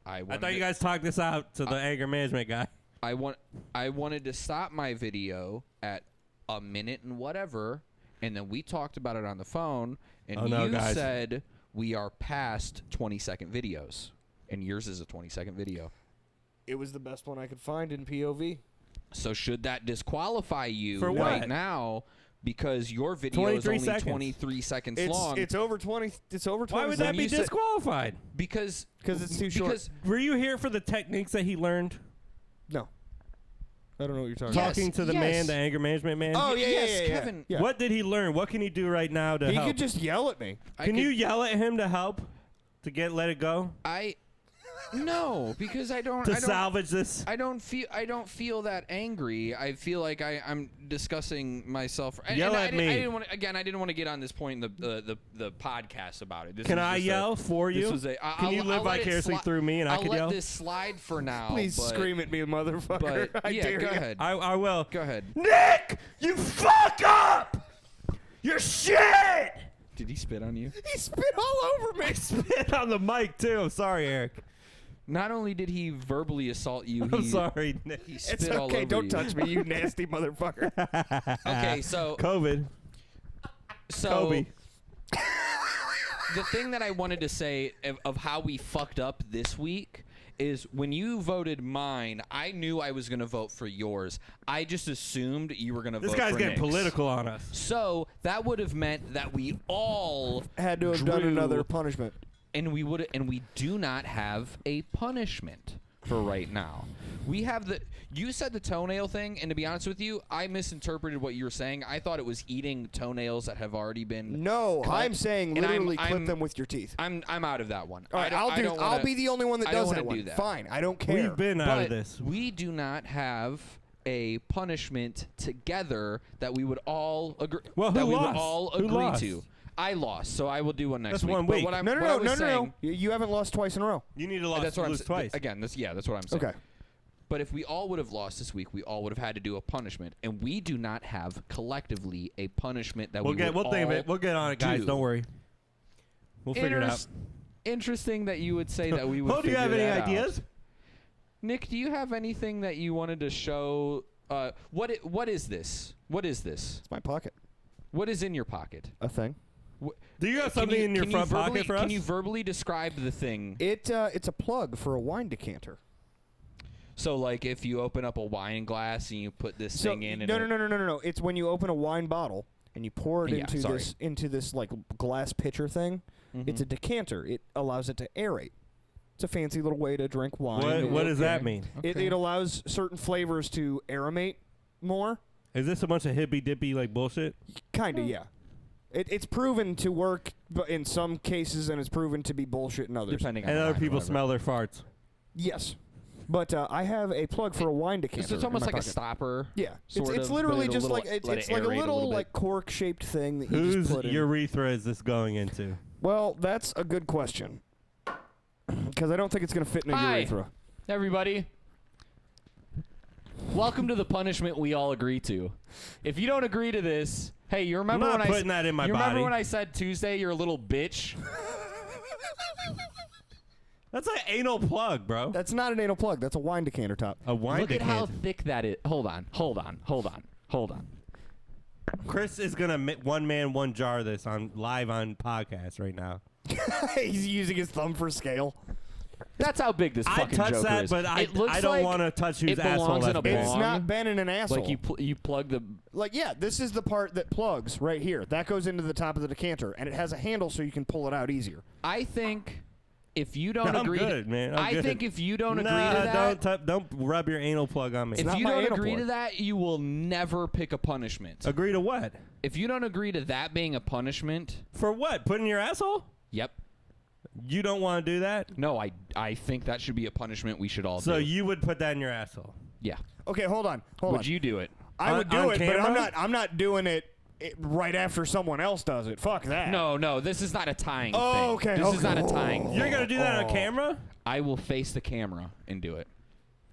I thought you guys talked this out to the anger management guy. I wanted to stop my video at a minute and whatever, and then we talked about it on the phone, and Oh, no, you guys. said we are past 20-second videos, and yours is a 20-second video. It was the best one I could find in POV. So should that disqualify you For right what? now because your video is 23 only seconds. 23 seconds long? It's over 20. It's over 20. Why would that be you said- disqualified? because Because it's too short. because Were you here for the techniques that he learned? No. I don't know what you're talking Yes. Talking to the man, the anger management man? Oh, yeah, yes, yeah. Kevin. Yeah. What did he learn? What can he do right now to He help? could just yell at me. Can you yell at him to help? To let it go? No, because I don't To I don't, salvage this? I don't feel that angry. I feel like I'm discussing myself. Yell at me. I didn't want to get on this point in the podcast about it. This Can was I just yell for you? This was Can you live vicariously through me and I I'll could let yell? this slide for now. Please but, scream at me, motherfucker. But I yeah, dare go you. ahead. I will. Go ahead. Nick, you fuck up! You're shit! Did he spit on you? He spit all over me. Spit on the mic too. I'm sorry, Eric. Not only did he verbally assault you, I'm sorry, Nick. he spit It's all okay. over Don't you. touch me, you nasty motherfucker. Okay, so COVID. Kobe. The thing that I wanted to say of how we fucked up this week is when you voted mine, I knew I was going to vote for yours. I just assumed you were going to vote for This guy's getting Nick's. political on us. So that would have meant that we all Had to have done another punishment. and we do not have a punishment for right now. We have you said the toenail thing, and to be honest with you, I misinterpreted what you were saying. I thought it was eating toenails that have already been No, cut, I'm saying and literally clip them with your teeth. I'm out of that one. All right, I'll be the only one that I don't does wanna that one. do that. Fine, I don't care. We've been out of But this. we do not have a punishment together that we would all agree. Well, that who we lost? would all Who agree lost? to. I lost, so I will do one next That's week. one But week. what I'm, No. what I was saying, You haven't lost twice in a row. You need to that's what I'm lose twice. Again, that's what I'm saying. Okay. But if we all would have lost this week, we all would have had to do a punishment, and we do not have collectively a punishment that We'll we would think of all it. We'll get on it, guys. do. Don't worry. We'll figure it out. Interesting that you would say that we would. Oh, do you have any figure that out. ideas? Nick, do you have anything that you wanted to show? What is this? What is this? It's my pocket. What is in your pocket? A thing. Do you have something in your front pocket for us? Can you verbally describe the thing? It's a plug for a wine decanter. So, like, if you open up a wine glass and you put this thing in, No. It's when you open a wine bottle and you pour it Yeah, into this like glass pitcher thing. Mm-hmm. It's a decanter. It allows it to aerate. It's a fancy little way to drink wine. What does that mean? It allows certain flavors to aeromate more. Is this a bunch of hippy dippy like bullshit? Kinda, yeah. It's proven to work, but in some cases, and it's proven to be bullshit in others. depending on And the other wine, people whatever. smell their farts. Yes, but I have a plug for a wine decanter. So it's almost in my like a pocket. stopper. Yeah, sort it's of, literally but just little- like it's let it like a aerate little bit. like cork-shaped thing that you Whose just put in. urethra is this going into? Well, that's a good question. Because I don't think it's going to fit in a Hi. urethra. Everybody, welcome to the punishment we all agree to. If you don't agree to this, hey, you remember I'm not when putting that in my you body. remember when I said Tuesday you're a little bitch? That's an anal plug, bro. That's not an anal plug. That's a wine decanter top. A wine Look at how decanter. thick that is. Hold on. Chris is gonna one man, one jar this on live on podcast right now. He's using his thumb for scale. That's how big this I fucking touch joker that, is. but I It looks don't like want to touch whose it asshole belongs in that's a big. It's bong. not been in an asshole. like you plug the. Like, yeah, this is the part that plugs right here. That goes into the top of the decanter, and it has a handle so you can pull it out easier. I think if you don't I'm agree, good, man. I'm I good. think if you don't agree Nah, to that, don't rub your anal plug on me. if not you my don't anal agree plug. to that, you will never pick a punishment. Agree to what? If you don't agree to that being a punishment, For what? Put in your asshole? yep. You don't want to do that? No, I think that should be a punishment we should all So do. you would put that in your asshole? Yeah. Okay, hold on. Would you do it? I would do on it, but camera? I'm not doing it right after someone else does it. Fuck that. No, this is not a tying Oh, thing. okay, This is okay. not a tying thing. You're gonna do that on camera? I will face the camera and do it.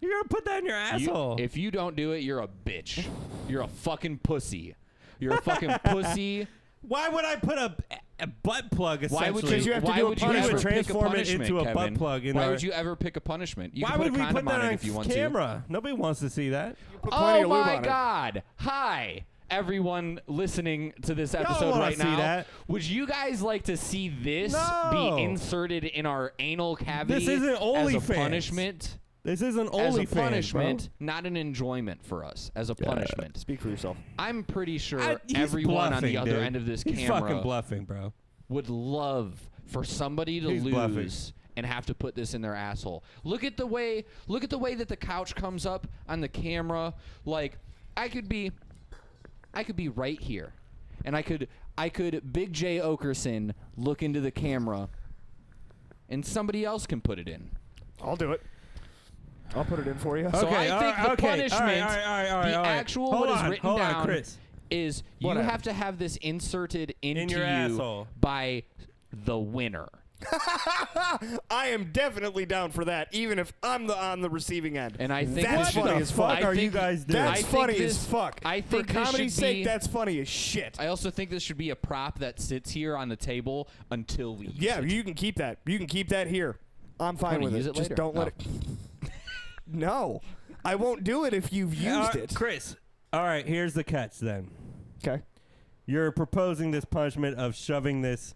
You're gonna put that in your asshole? If you don't do it, you're a bitch. You're a fucking pussy. You're a fucking pussy. Why would I put a butt plug? Essentially, Why would you? Because you have to why do a would you punishment. ever pick a Transform it punishment, into a butt Kevin? plug in Why our- would you ever pick a punishment? You Why can would put a we condom put that on on it if you want camera? Nobody wants to see that. Put to. plenty Oh of lube my on it. God! Hi, everyone listening to this Y'all episode wanna right see now. that. Would you guys like to see this No. be inserted in our anal cavity This isn't as a OnlyFans. punishment? This isn't As a OnlyFans, punishment, not an enjoyment for us. As a punishment. Speak for yourself. I'm pretty sure He's everyone on the bluffing, other dude. end of this He's camera fucking bluffing, bro. would love for somebody to He's lose bluffing. and have to put this in their asshole. Look at the way that the couch comes up on the camera. Like I could be right here, and I could Big J Okerson look into the camera, and somebody else can put it in. I'll do it. I'll put it in for you. So Okay, I think the punishment, all right, the all right. actual Hold what on, is written hold on, down Chris. is you Whatever. have to have this inserted into your you asshole. by the winner. I am definitely down for that, even if I'm on the receiving end. And I think that's we should- funny the as fuck fuck. are you think- guys doing? That's I think funny this- as fuck. I think for this comedy's should sake, be- that's funny as shit. I also think this should be a prop that sits here on the table until we use Yeah, it. you can keep that. You can keep that here. I'm fine with use it. it Just later? don't let No. it. No, I won't do it if you've used it. Chris. All right, here's the catch then. Okay. You're proposing this punishment of shoving this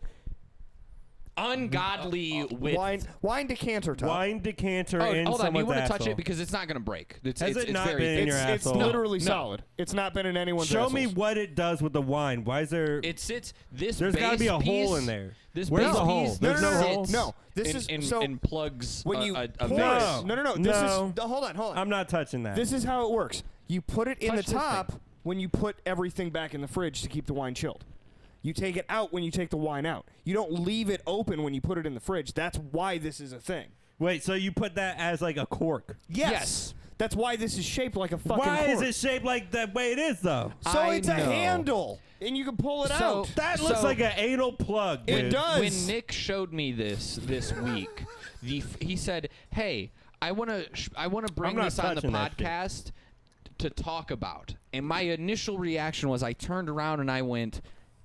Ungodly width. Wine decanter top. wine decanter Oh, in hold on. someone's You want to touch asshole. it because it's not going to break. It's, Has it's, it it's not very been in your It's asshole? literally No. solid. It's not been in anyone's Show me assholes. what it does with the wine. Why is there? It sits. This There's got to be a hole in there. This Where's base the hole? piece There's no hole? sits No, this and, is- and, so and plugs when you a pour vase. it. No. This No. is. Hold on. I'm not touching that. This is how it works. You put it in Touch the this top thing. when you put everything back in the fridge to keep the wine chilled. You take it out when you take the wine out. You don't leave it open when you put it in the fridge. That's why this is a thing. Wait, so you put that as like a cork? Yes. That's why this is shaped like a fucking Why is cork. it shaped like the way it is though? So I it's a know. handle, and you can pull it So- out. That looks So- like an anal plug. It dude. does. When Nick showed me this week, he said, "Hey, I want to bring I'm not this on the touching that shit. podcast to talk about." And my initial reaction was, I turned around and I went,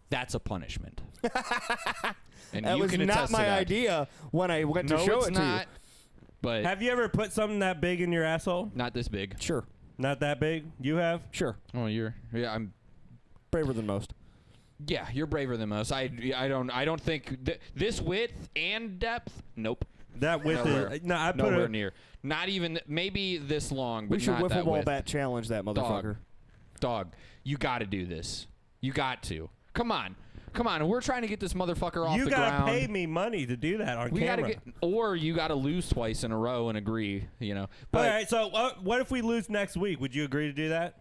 "That's a punishment." And That you was can not attest to my that. idea when I went No, to show it's it not. to But Have you ever put something that big in your asshole? not this big. you. Sure. Not that big. You have? Sure. Oh, I'm. Braver than most. Yeah, you're braver than most. I don't think this width and depth. Nope. That width Nowhere. is. No, I put Nowhere it. near. Not even maybe this long, but We should not wiffle that ball width. bat challenge that motherfucker. Dog, you got to do this. You got to. Come on. We're trying to get this motherfucker off You the gotta ground. pay me money to do that on We camera. gotta get, or you got to lose twice in a row and agree. But All right. So what if we lose next week? Would you agree to do that?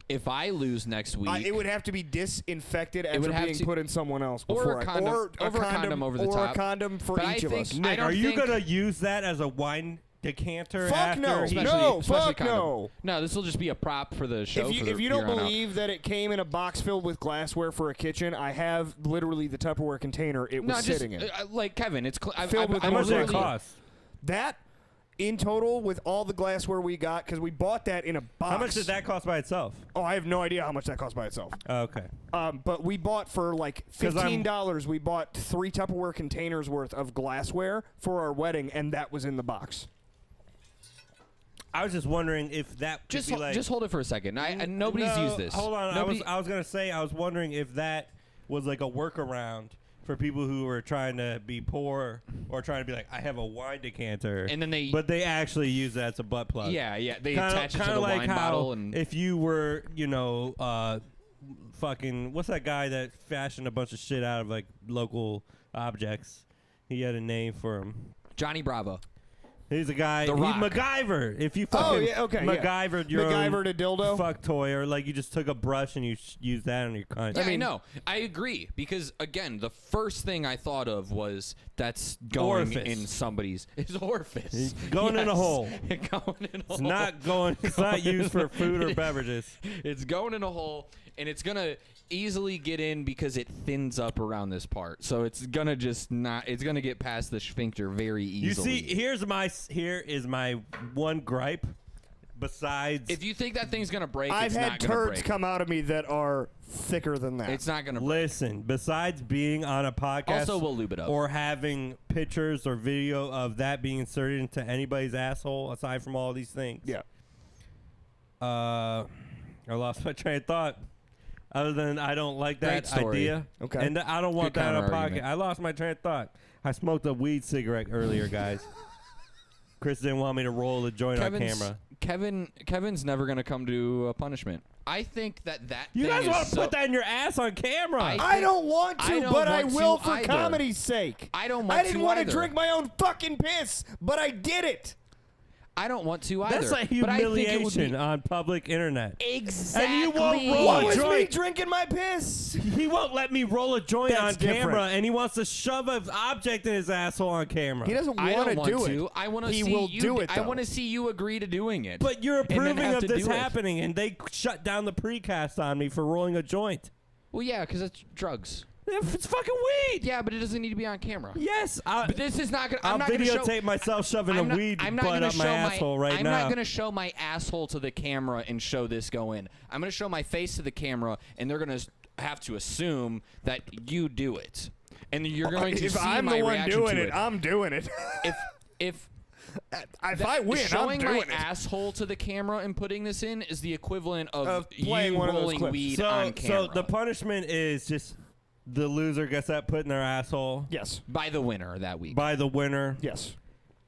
if I lose next week, It would have to be disinfected would after have being to- put in someone else or before a condom, or over a condom over the or top. a condom for But I each of think- us. I Nick, don't are you think- gonna use that as a wine decanter? Fuck after no. he- No. especially fuck condom. no. No, this will just be a prop for the show. If you don't believe that it came in a box filled with glassware for a kitchen, I have literally the Tupperware container it was sitting in. Like Kevin, it's Filled with How I'm much did it literally- cost? That, in total, with all the glassware we got, because we bought that in a box. How much did that cost by itself? Oh, I have no idea how much that cost by itself. Okay. But we bought for like 'Cause I'm- $15. We bought 3 Tupperware containers worth of glassware for our wedding, and that was in the box. I was just wondering if that could be like. just hold it for a second. Nobody's No, used this. Hold on. Nobody, I was gonna say I was wondering if that was like a workaround for people who were trying to be poor or trying to be like, I have a wine decanter, And then they- but they actually use that as a butt plug. yeah. They Kinda- attach it to kinda the like wine how bottle and if you were, fucking what's that guy that fashioned a bunch of shit out of like local objects? He had a name for him. Johnny Bravo. He's a guy. The He Rock. MacGyver. If you fucking MacGyvered your MacGyvered a own dildo? fuck toy, or like you just took a brush and you used that on your cunt. Yeah, I know. I agree because again, the first thing I thought of was that's going Orifice. in somebody's orifice. Going in a Yes. hole. Going in a It's hole. not going. It's not used for food or beverages. It's going in a hole, and it's gonna easily get in because it thins up around this part. So it's gonna just not. It's gonna get past the sphincter very easily. You see, here is my one gripe. Besides, if you think that thing's gonna break, I've it's had not gonna turds break. come out of me that are thicker than that. It's not gonna break. listen, besides being on a podcast, Also, we'll lube it up. or having pictures or video of that being inserted into anybody's asshole. Aside from all these things, Yeah. I lost my train of thought. Other than I don't like that Great story. idea. Okay. And I don't want Good that in a counter-argument. pocket. I lost my train of thought. I smoked a weed cigarette earlier, guys. Chris didn't want me to roll the joint on camera. Kevin's never gonna come to a punishment. I think that You thing guys is want to so- put that in your ass on camera? I don't want to, I don't but I want will to for either. comedy's sake. I don't want I didn't to want either. to drink my own fucking piss, but I did it. I don't want to either. That's a but I think it would humiliation be on public internet. exactly. And you won't roll What a was me joint. drinking my piss? He won't let me roll a joint That's on camera, different. and he wants to shove an object in his asshole on camera. He doesn't I want don't want do to. it. I want to He see will you. do it, I though. want to see you agree to doing it. But you're and then approving have of to this do it. happening, and they shut down the precast on me for rolling a joint. Well, yeah, because it's drugs. It's fucking weed. Yeah, but it doesn't need to be on camera. Yes, But this is not gonna. I'll I'm not gonna show. videotape myself shoving I'm a not, weed I'm not butt gonna up my show asshole right I'm now. not gonna show my asshole to the camera and show this go in. I'm gonna show my face to the camera, and they're gonna have to assume that you do it, and you're going to If see I'm my the one reaction doing to it, I'm doing it. if I win, showing I'm doing my it. asshole to the camera and putting this in is the equivalent of playing you one of those rolling clips. weed So, on camera. so the punishment is just the loser gets that put in their asshole Yes. by the winner that week. by the winner. Yes.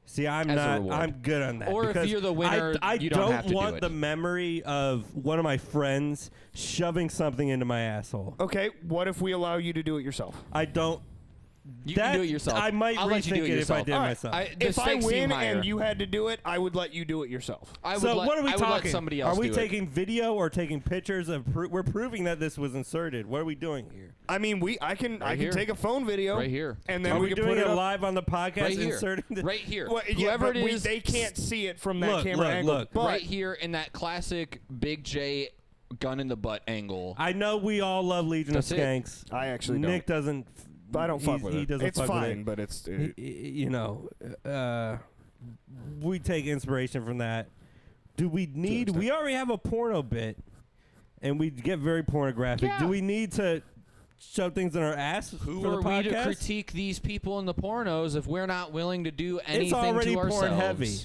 See, I'm As a not. reward. I'm good on that. Or if because you're the winner, I you don't have to do want it. the memory of one of my friends shoving something into my asshole. Okay, what if we allow you to do it yourself? I don't. You can do it yourself. I might I'll let you rethink do it if I yourself. did All right. myself. The If I stakes seem win higher. and you had to do it, I would let you do it yourself. I would so let, what are we I would talking? let somebody else are we do taking video or taking pictures of? We're proving that this was inserted. What are we doing here? I mean, I can here. take a phone video Right here. and then Are we can doing put it up. live on the podcast? Right here. Inserting the Right here. Well, yeah, Whoever but it is, they can't see it from that Look, camera look, angle. look. But right here in that classic Big J gun in the butt angle. I know we all love Legion That's of it. Skanks. I actually Nick don't. doesn't. I don't fuck he's- with he it. doesn't It's fuck with fine, it. but it's. You know, we take inspiration from that. Do we need? We already have a porno bit, and we get very pornographic. Yeah. Do we need to shove things in our ass Who for are the we to podcast? critique these people in the pornos if we're not willing to do anything It's already to porn ourselves? heavy.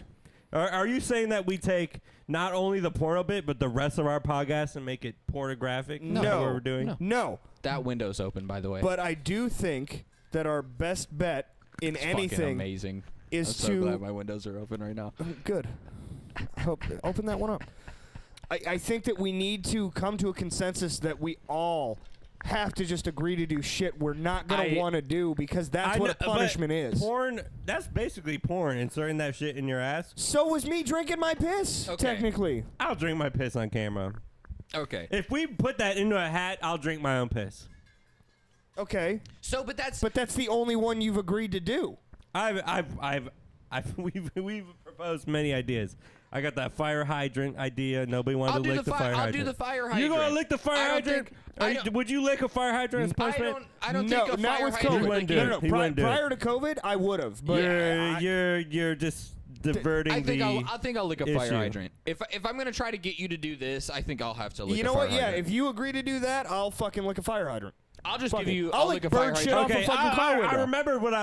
Are you saying that we take not only the porno bit, but the rest of our podcast and make it pornographic? No. Is that what we're doing? No. No, That window's open, by the way. but I do think that our best bet in It's fucking anything amazing. is I'm to. so glad my windows are open right now. Good. Open that one up. I think that we need to come to a consensus that we all have to just agree to do shit we're not going to want to do because that's what a but punishment is. Porn, that's basically porn, inserting that shit in your ass. So was me drinking my piss, Okay. technically. I'll drink my piss on camera. Okay. If we put that into a hat, I'll drink my own piss. Okay. So, but that's But that's the only one you've agreed to do. We've proposed many ideas. I got that fire hydrant idea. Nobody wanted to lick the fire hydrant. I'll do the fire hydrant. You gonna lick the fire I don't hydrant? think- I don't- Would you lick a fire hydrant as punishment? I don't No, think a not fire with hydrant COVID. He would wouldn't do get- it. No, He wouldn't do it. prior to COVID, I would have. But You're just diverting I think the. I think I'll lick a issue. fire hydrant. If I'm gonna try to get you to do this, I think I'll have to lick you a know fire what? Yeah, hydrant. if you agree to do that, I'll fucking lick a fire hydrant. I'll just Fuck give it. you. I'll lick lick a fire bird shit hydrant. off a fucking car I window. remembered what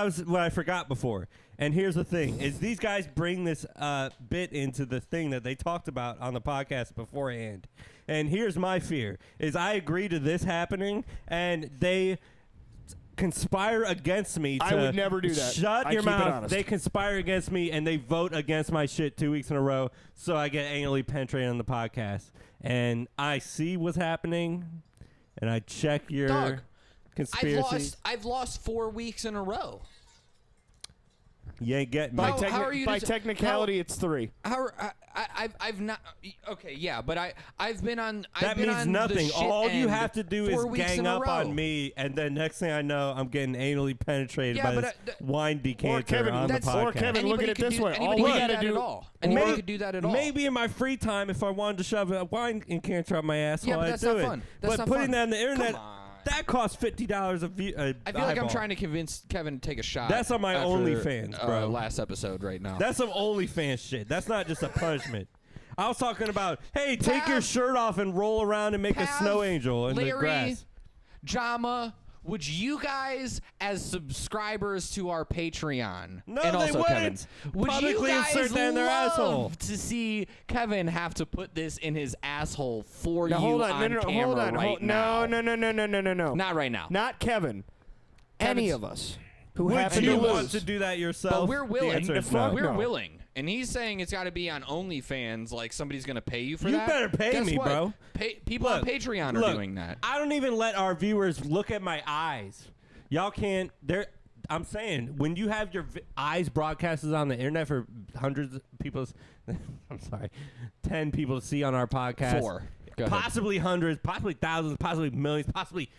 I forgot before. And here's the thing: is these guys bring this bit into the thing that they talked about on the podcast beforehand. And here's my fear: is I agree to this happening, and they conspire against me. I to would never do that. Shut I your keep it mouth. honest. They conspire against me, and they vote against my shit 2 weeks in a row, so I get anally penetrated on the podcast. And I see what's happening, and I check your Dog, conspiracy. I've lost 4 weeks in a row. You ain't getting me. By, How are you by to- technicality, it's 3. I've not okay, yeah, but I've been on. That I've been means on nothing. The shit All you end have to do 4 is weeks gang in a up row. on me, and then next thing I know, I'm getting anally penetrated Yeah, by but, this wine decanter Kevin, on the that's- podcast. or Kevin, look at Anybody it could this do- way. Anybody All could we do gotta that do. at all. Anybody May- could do that at all. Maybe in my free time, if I wanted to shove a wine decanter up my asshole, Yeah, but I'd that's do not it. fun. That's but not putting fun. that on the internet, Come on. that costs $50 a view. I feel like I'm trying to convince Kevin to take a shot. That's on my after, OnlyFans, bro. Last episode right now. That's some OnlyFans shit. That's not just a punishment. I was talking about, hey, take your Pav- shirt off and roll around and make a Pav, snow angel in the Larry, grass. Jama, would you guys, as subscribers to our Patreon, No, and they also wouldn't. Kevin, would you Publicly guys insert that in their love asshole. to see Kevin have to put this in his asshole for Now you hold on, camera hold on, right now? no. Not right now. Not Kevin. Any of us who Would happen you to want lose. to do that yourself? But we're willing. The answer is Fuck no. We're no. willing. And he's saying it's got to be on OnlyFans, like somebody's going to pay you for You that. better pay Guess me, what? bro. People on Look, Patreon are look, doing that. I don't even let our viewers look at my eyes. Y'all can't. I'm saying, when you have your eyes broadcasted on the internet for hundreds of people's, I'm sorry, 10 people to see on our podcast. 4. Go ahead. Possibly hundreds, possibly thousands, possibly millions, possibly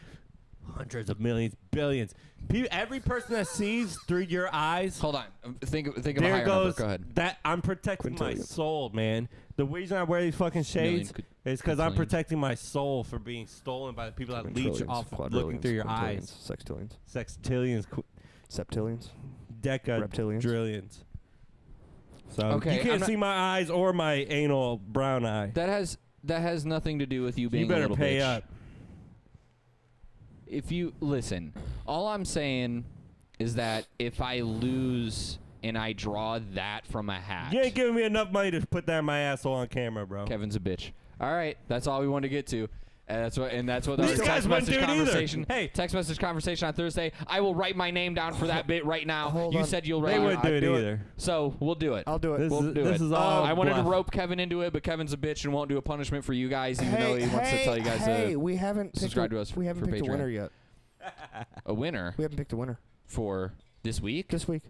hundreds of millions, billions. Every person that sees through your eyes, Hold on. Think of a there higher goes number. Go ahead. that I'm protecting my Quintillions. soul, man. The reason I wear these fucking shades Million, is because I'm quintillions. protecting my soul from being stolen by the people that leech off of looking through your eyes. Sextillions. Sextillions, Septillions. decadrillions. Reptilians. So Okay, you I'm can't not- see my eyes or my anal brown eye. That has nothing to do with you being You better a little pay bitch. up. If you listen, all I'm saying is that if I lose and I draw that from a hat. You ain't giving me enough money to put that in my asshole on camera, bro. Kevin's a bitch. All right, that's all we wanted to get to. That's what our These guys text wouldn't message do it either. conversation. Hey. Text message conversation on Thursday. I will write my name down for that bit right now. Hold You on. said you'll write. They wouldn't do it do it. either. So we'll do it. I'll do it. We'll do this it. is all I wanted to bluff. rope Kevin into it, but Kevin's a bitch and won't do a punishment for you guys, even though he wants to tell you guys Hey, we haven't picked subscribe to us We haven't for picked Patreon. a winner yet. a winner We haven't picked a winner for this week. this week.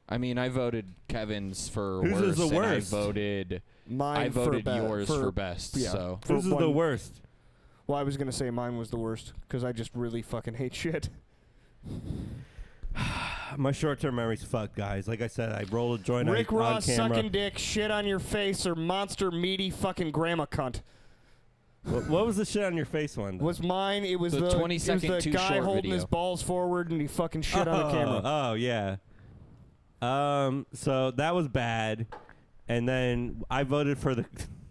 I mean, I voted Kevin's for Whose worst, is the and worst? Mine I voted for yours for best. yeah. So For Whose is the one- worst? Well, I was gonna say mine was the worst because I just really fucking hate shit. My short-term memory's fucked, guys. Like I said, I rolled a joint Rick on Ross camera. sucking dick, shit on your face, or monster meaty fucking grandma cunt. What was the shit on your face one? Was mine? It was The the 20-second it was the too guy short holding video. his balls forward and he fucking shit on the camera. Oh, yeah. So that was bad. And then I voted for the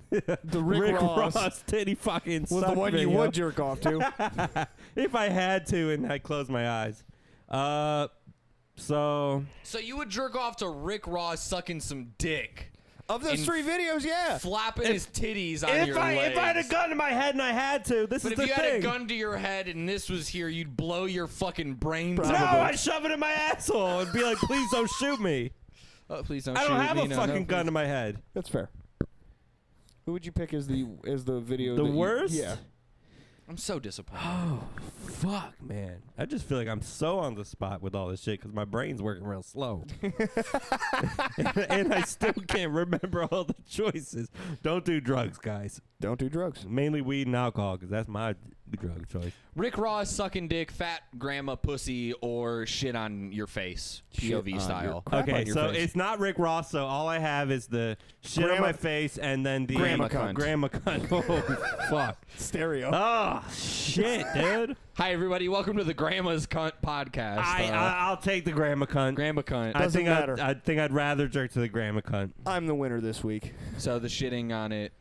The Rick Ross titty fucking was the suck one you video. would jerk off to. If I had to and I closed my eyes. So you would jerk off to Rick Ross sucking some dick, Of those In 3 videos, yeah. flapping his titties on if your I legs. had a gun to my head and I had to, this But is if the you thing. had a gun to your head and this was here, you'd blow your fucking brains No, out. I'd shove it in my asshole and be like, please don't shoot me. Oh, please don't I shoot don't have me. a fucking gun to my head. That's fair. Who would you pick as the video? The that you- worst? yeah. I'm so disappointed. Oh, fuck, man. I just feel like I'm so on the spot with all this shit because my brain's working real slow. And I still can't remember all the choices. Don't do drugs, guys. Don't do drugs. Mainly weed and alcohol because that's my drug choice. Rick Ross sucking dick, fat grandma pussy, or shit on your face, Shit POV on style. your- crap Okay, on your so face. it's not Rick Ross, so all I have is the shit on Grandma- my face and then the Grandma cunt. Grandma cunt. Oh, fuck. Stereo. Oh, shit, dude. Hi, everybody. Welcome to the Grandma's Cunt podcast. I'll take the grandma cunt. Grandma Cunt. Doesn't matter. I think I'd rather jerk to the grandma cunt. I'm the winner this week. So the shitting on it.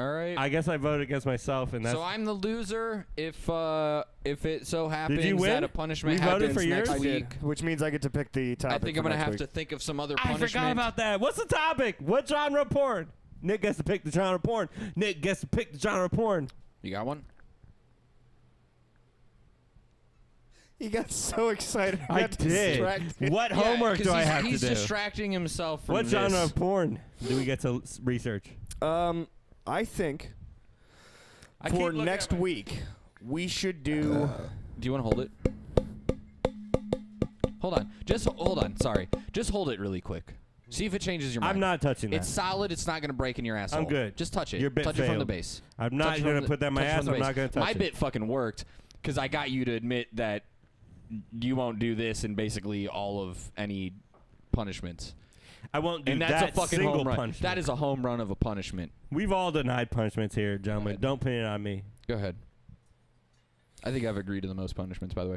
All right. I guess I voted against myself, and that's. So I'm the loser if it so happens you win? that a punishment We voted happens for yours? next I week. did, which means I get to pick the topic. I think I'm for gonna next have week. to think of some other I punishment. forgot about that. What's the topic? What genre of porn? Nick gets to pick the genre of porn. Nick gets to pick the genre of porn. You got one? He got so excited. I got did. distracted. What homework 'cause do I have he's to do? distracting himself from What this. genre of porn do we get to research? I think I keep for looking next at my- week we should do. Do you want to hold it? Hold on. Just hold on. Sorry. Just hold it really quick. See if it changes your mind. I'm not touching that. It's solid. It's not going to break in your asshole. I'm good. Just touch it. Your bit touch it from the failed. base. I'm not Touch it going from to put that in my touch it ass. from the I'm not base. going to touch My it. bit fucking worked because I got you to admit that you won't do this in basically all of any punishments. I won't do And that's that a fucking single home run. punishment. That is a home run of a punishment. We've all denied punishments here, gentlemen. ahead. Don't pin it on me. Go ahead. I think I've agreed to the most punishments, by the way.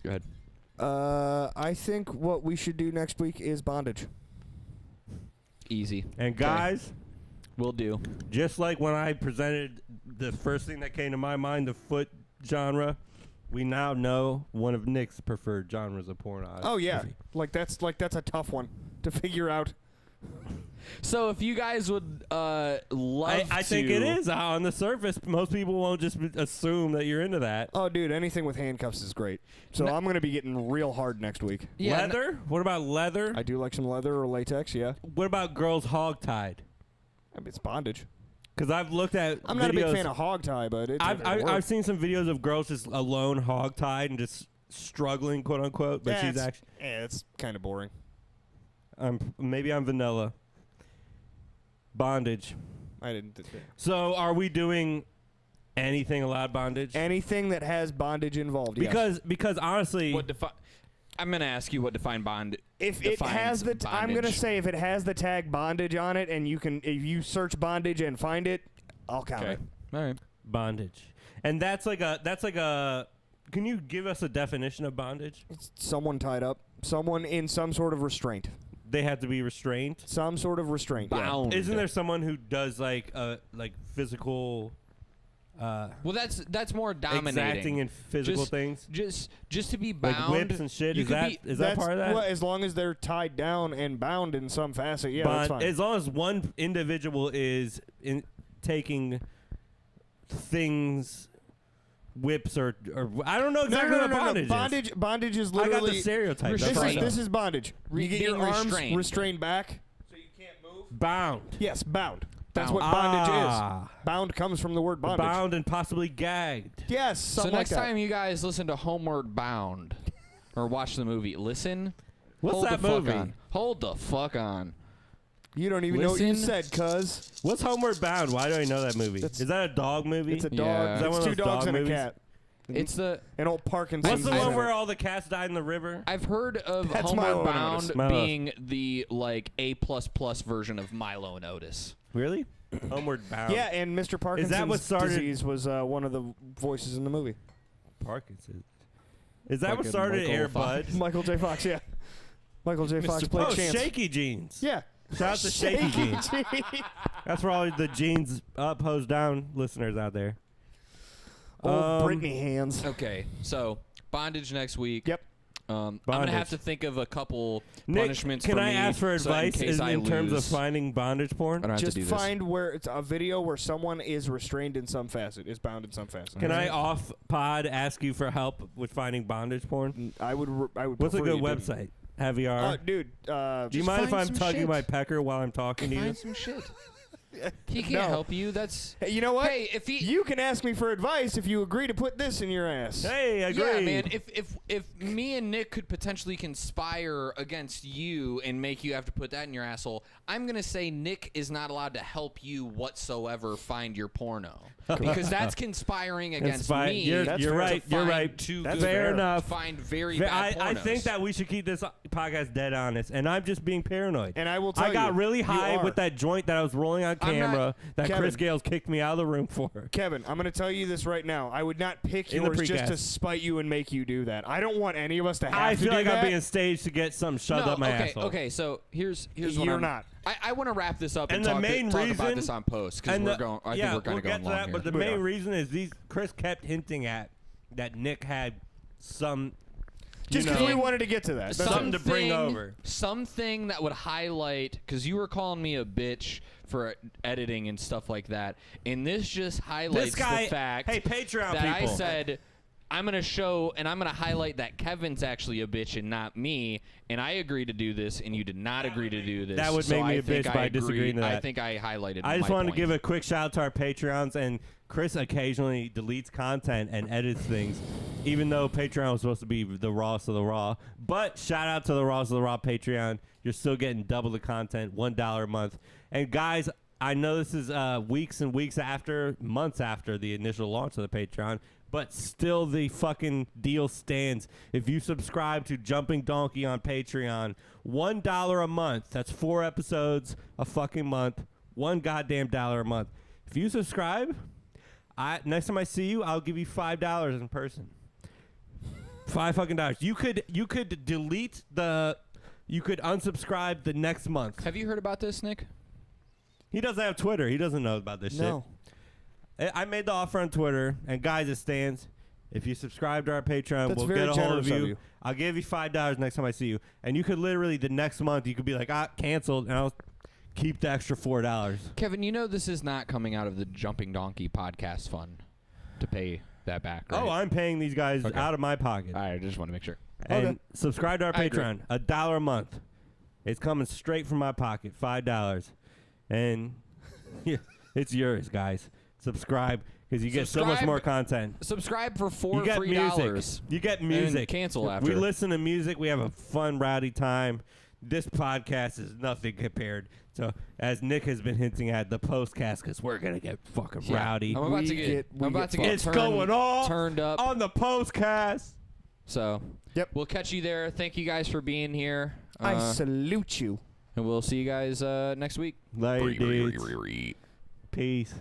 Go ahead. I think what we should do next week is bondage. Easy. And guys, We'll do. just like when I presented the first thing that came to my mind, the foot genre, we now know one of Nick's preferred genres of porn. Oh yeah, that's a tough one to figure out. So if you guys would love I think to- it is. On the surface, most people won't just assume that you're into that. Oh, dude, anything with handcuffs is great. So I'm going to be getting real hard next week. Yeah, leather? What about leather? I do like some leather or latex, yeah. What about girls hogtied? I mean, it's bondage. Because I've looked at I'm not a big videos- fan of hog tie, but it's I've seen some videos of girls just alone hogtied and just struggling, quote unquote. But she's actually it's kind of boring. maybe I'm vanilla. Bondage. I didn't. So are we doing anything allowed bondage? Anything that has bondage involved, yes. Because honestly, I'm going to ask you what define bond. If it has defines I'm going to bondage. say if it has the tag bondage on it, and if you search bondage and find it, I'll count Okay. it. All right. bondage, and that's like a. Can you give us a definition of bondage? It's someone tied up, someone in some sort of restraint, They have to be restrained. some sort of restraint. Yeah. Bound. Isn't there someone who does like physical Well, that's more dominating. Exacting in physical things. Just to be bound. Like whips and shit. Is that part of that? Well, as long as they're tied down and bound in some facet, yeah, that's fine. As long as one individual is taking things, whips or I don't know exactly what bondage is. Bondage is literally. I got the stereotype. This is bondage. You get your arms restrained back, So you can't move? Bound. Yes, bound. That's what bondage is. Bound comes from the word bondage. Bound and possibly gagged. Yes, something like that. So next time you guys listen to Homeward Bound or watch the movie, listen. What's that movie? Hold the fuck on. You don't even know what you said, cuz. What's Homeward Bound? Why do I know that movie? Is that a dog movie? It's a dog. Yeah. Is that It's one of two those dogs dog and movies? a cat. It's an old Parkinson's. What's the one where all the cats died in the river? I've heard of That's Homeward Milo and Bound Otis. being the like A++ version of Milo and Otis. Really? Homeward Bound. Yeah, and Mr. Parkinson's what started- disease was one of the voices in the movie. Parkinson's. Is that Like what a started Michael Air Fox. Bud? Michael J. Fox, yeah. Michael J. Fox played Chance. Shaky Jeans. Yeah. Shout out to Shaky Jeans. That's for all the jeans up, hose down listeners out there. Old Britney hands. Okay, so bondage next week. Yep. I'm gonna have to think of a couple punishments. Can for I me ask for so advice in terms of lose. finding bondage porn? I don't have Just to do find where it's a video where someone is restrained in some facet, is bound in some facet. Can I off pod ask you for help with finding bondage porn? I would. What's a prefer good you didn't. website? Caviar. Dude. Do you mind if find I'm some tugging shit. my pecker while I'm talking to you? Find some shit. He can't No. help you. That's Hey, you know what? Hey, if he You can ask me for advice if you agree to put this in your ass. Hey, agree. Yeah, man. If me and Nick could potentially conspire against you and make you have to put that in your asshole, I'm gonna say Nick is not allowed to help you whatsoever find your porno because that's conspiring against me. You're right. You're right. That's fair enough. Find very bad pornos. I think that we should keep this podcast dead honest, and I'm just being paranoid. And I will tell you, I got really you high are. with that joint that I was rolling on I'm camera not- that Kevin. Chris Gales kicked me out of the room for. Kevin, I'm going to tell you this right now. I would not pick In the yours just precast. to spite you and make you do that. I don't want any of us to have I to feel do like that. I'm being staged to get something shoved up my asshole. Okay, so here's what You're I'm, not. I want to wrap this up and, And the talk, main talk reason, about this on post because we're going. I think we're kind we'll of going get to long that. here. But the main reason is Chris kept hinting at that Nick had some. Just because we wanted to get to that. That's Something it. to bring over. Something that would highlight, because you were calling me a bitch for editing and stuff like that, and this just highlights This guy, the fact hey, Patreon that people. I said I'm going to show and I'm going to highlight that Kevin's actually a bitch and not me, and I agreed to do this, and you did not agree to do this. That would so make me I a think bitch I by agree- disagreeing to I that. think I highlighted I just my wanted to point. give a quick shout out to our Patreons, and Chris occasionally deletes content and edits things, even though Patreon was supposed to be the rawest of the raw. But shout out to the rawest of the raw Patreon. You're still getting double the content, $1 a month. And guys, I know this is weeks and weeks after, months after the initial launch of the Patreon, but still the fucking deal stands. If you subscribe to Jumping Donkey on Patreon, $1 a month, that's 4 episodes a fucking month, $1 goddamn dollar a month. If you subscribe, next time I see you, I'll give you $5 in person. $5 fucking dollars. You could delete you could unsubscribe the next month. Have you heard about this, Nick? He doesn't have Twitter. He doesn't know about this No. shit. I made the offer on Twitter, and guys, it stands. If you subscribe to our Patreon, That's we'll very get a hold generous of of you. you. I'll give you $5 next time I see you. And you could literally, the next month, you could be like, canceled, and I'll keep the extra $4. Kevin, you know this is not coming out of the Jumping Donkey podcast fund to pay that back, right? Oh, I'm paying these guys Okay. out of my pocket. I just want to make sure. And Okay. subscribe to our I agree. Patreon, $1 a month. It's coming straight from my pocket, $5. And it's yours, guys. Subscribe, because you get so much Subscribe- more content. Subscribe for $4 You get free music. dollars. You get And music. cancel after. We listen to music. We have a fun, rowdy time. This podcast is nothing compared to, as Nick has been hinting at, the postcast, because we're going to get fucking rowdy. I'm about We to get get It's going on turned up. on the postcast. So, Yep. we'll catch you there. Thank you guys for being here. I salute you. And we'll see you guys next week. Later, dudes. Peace.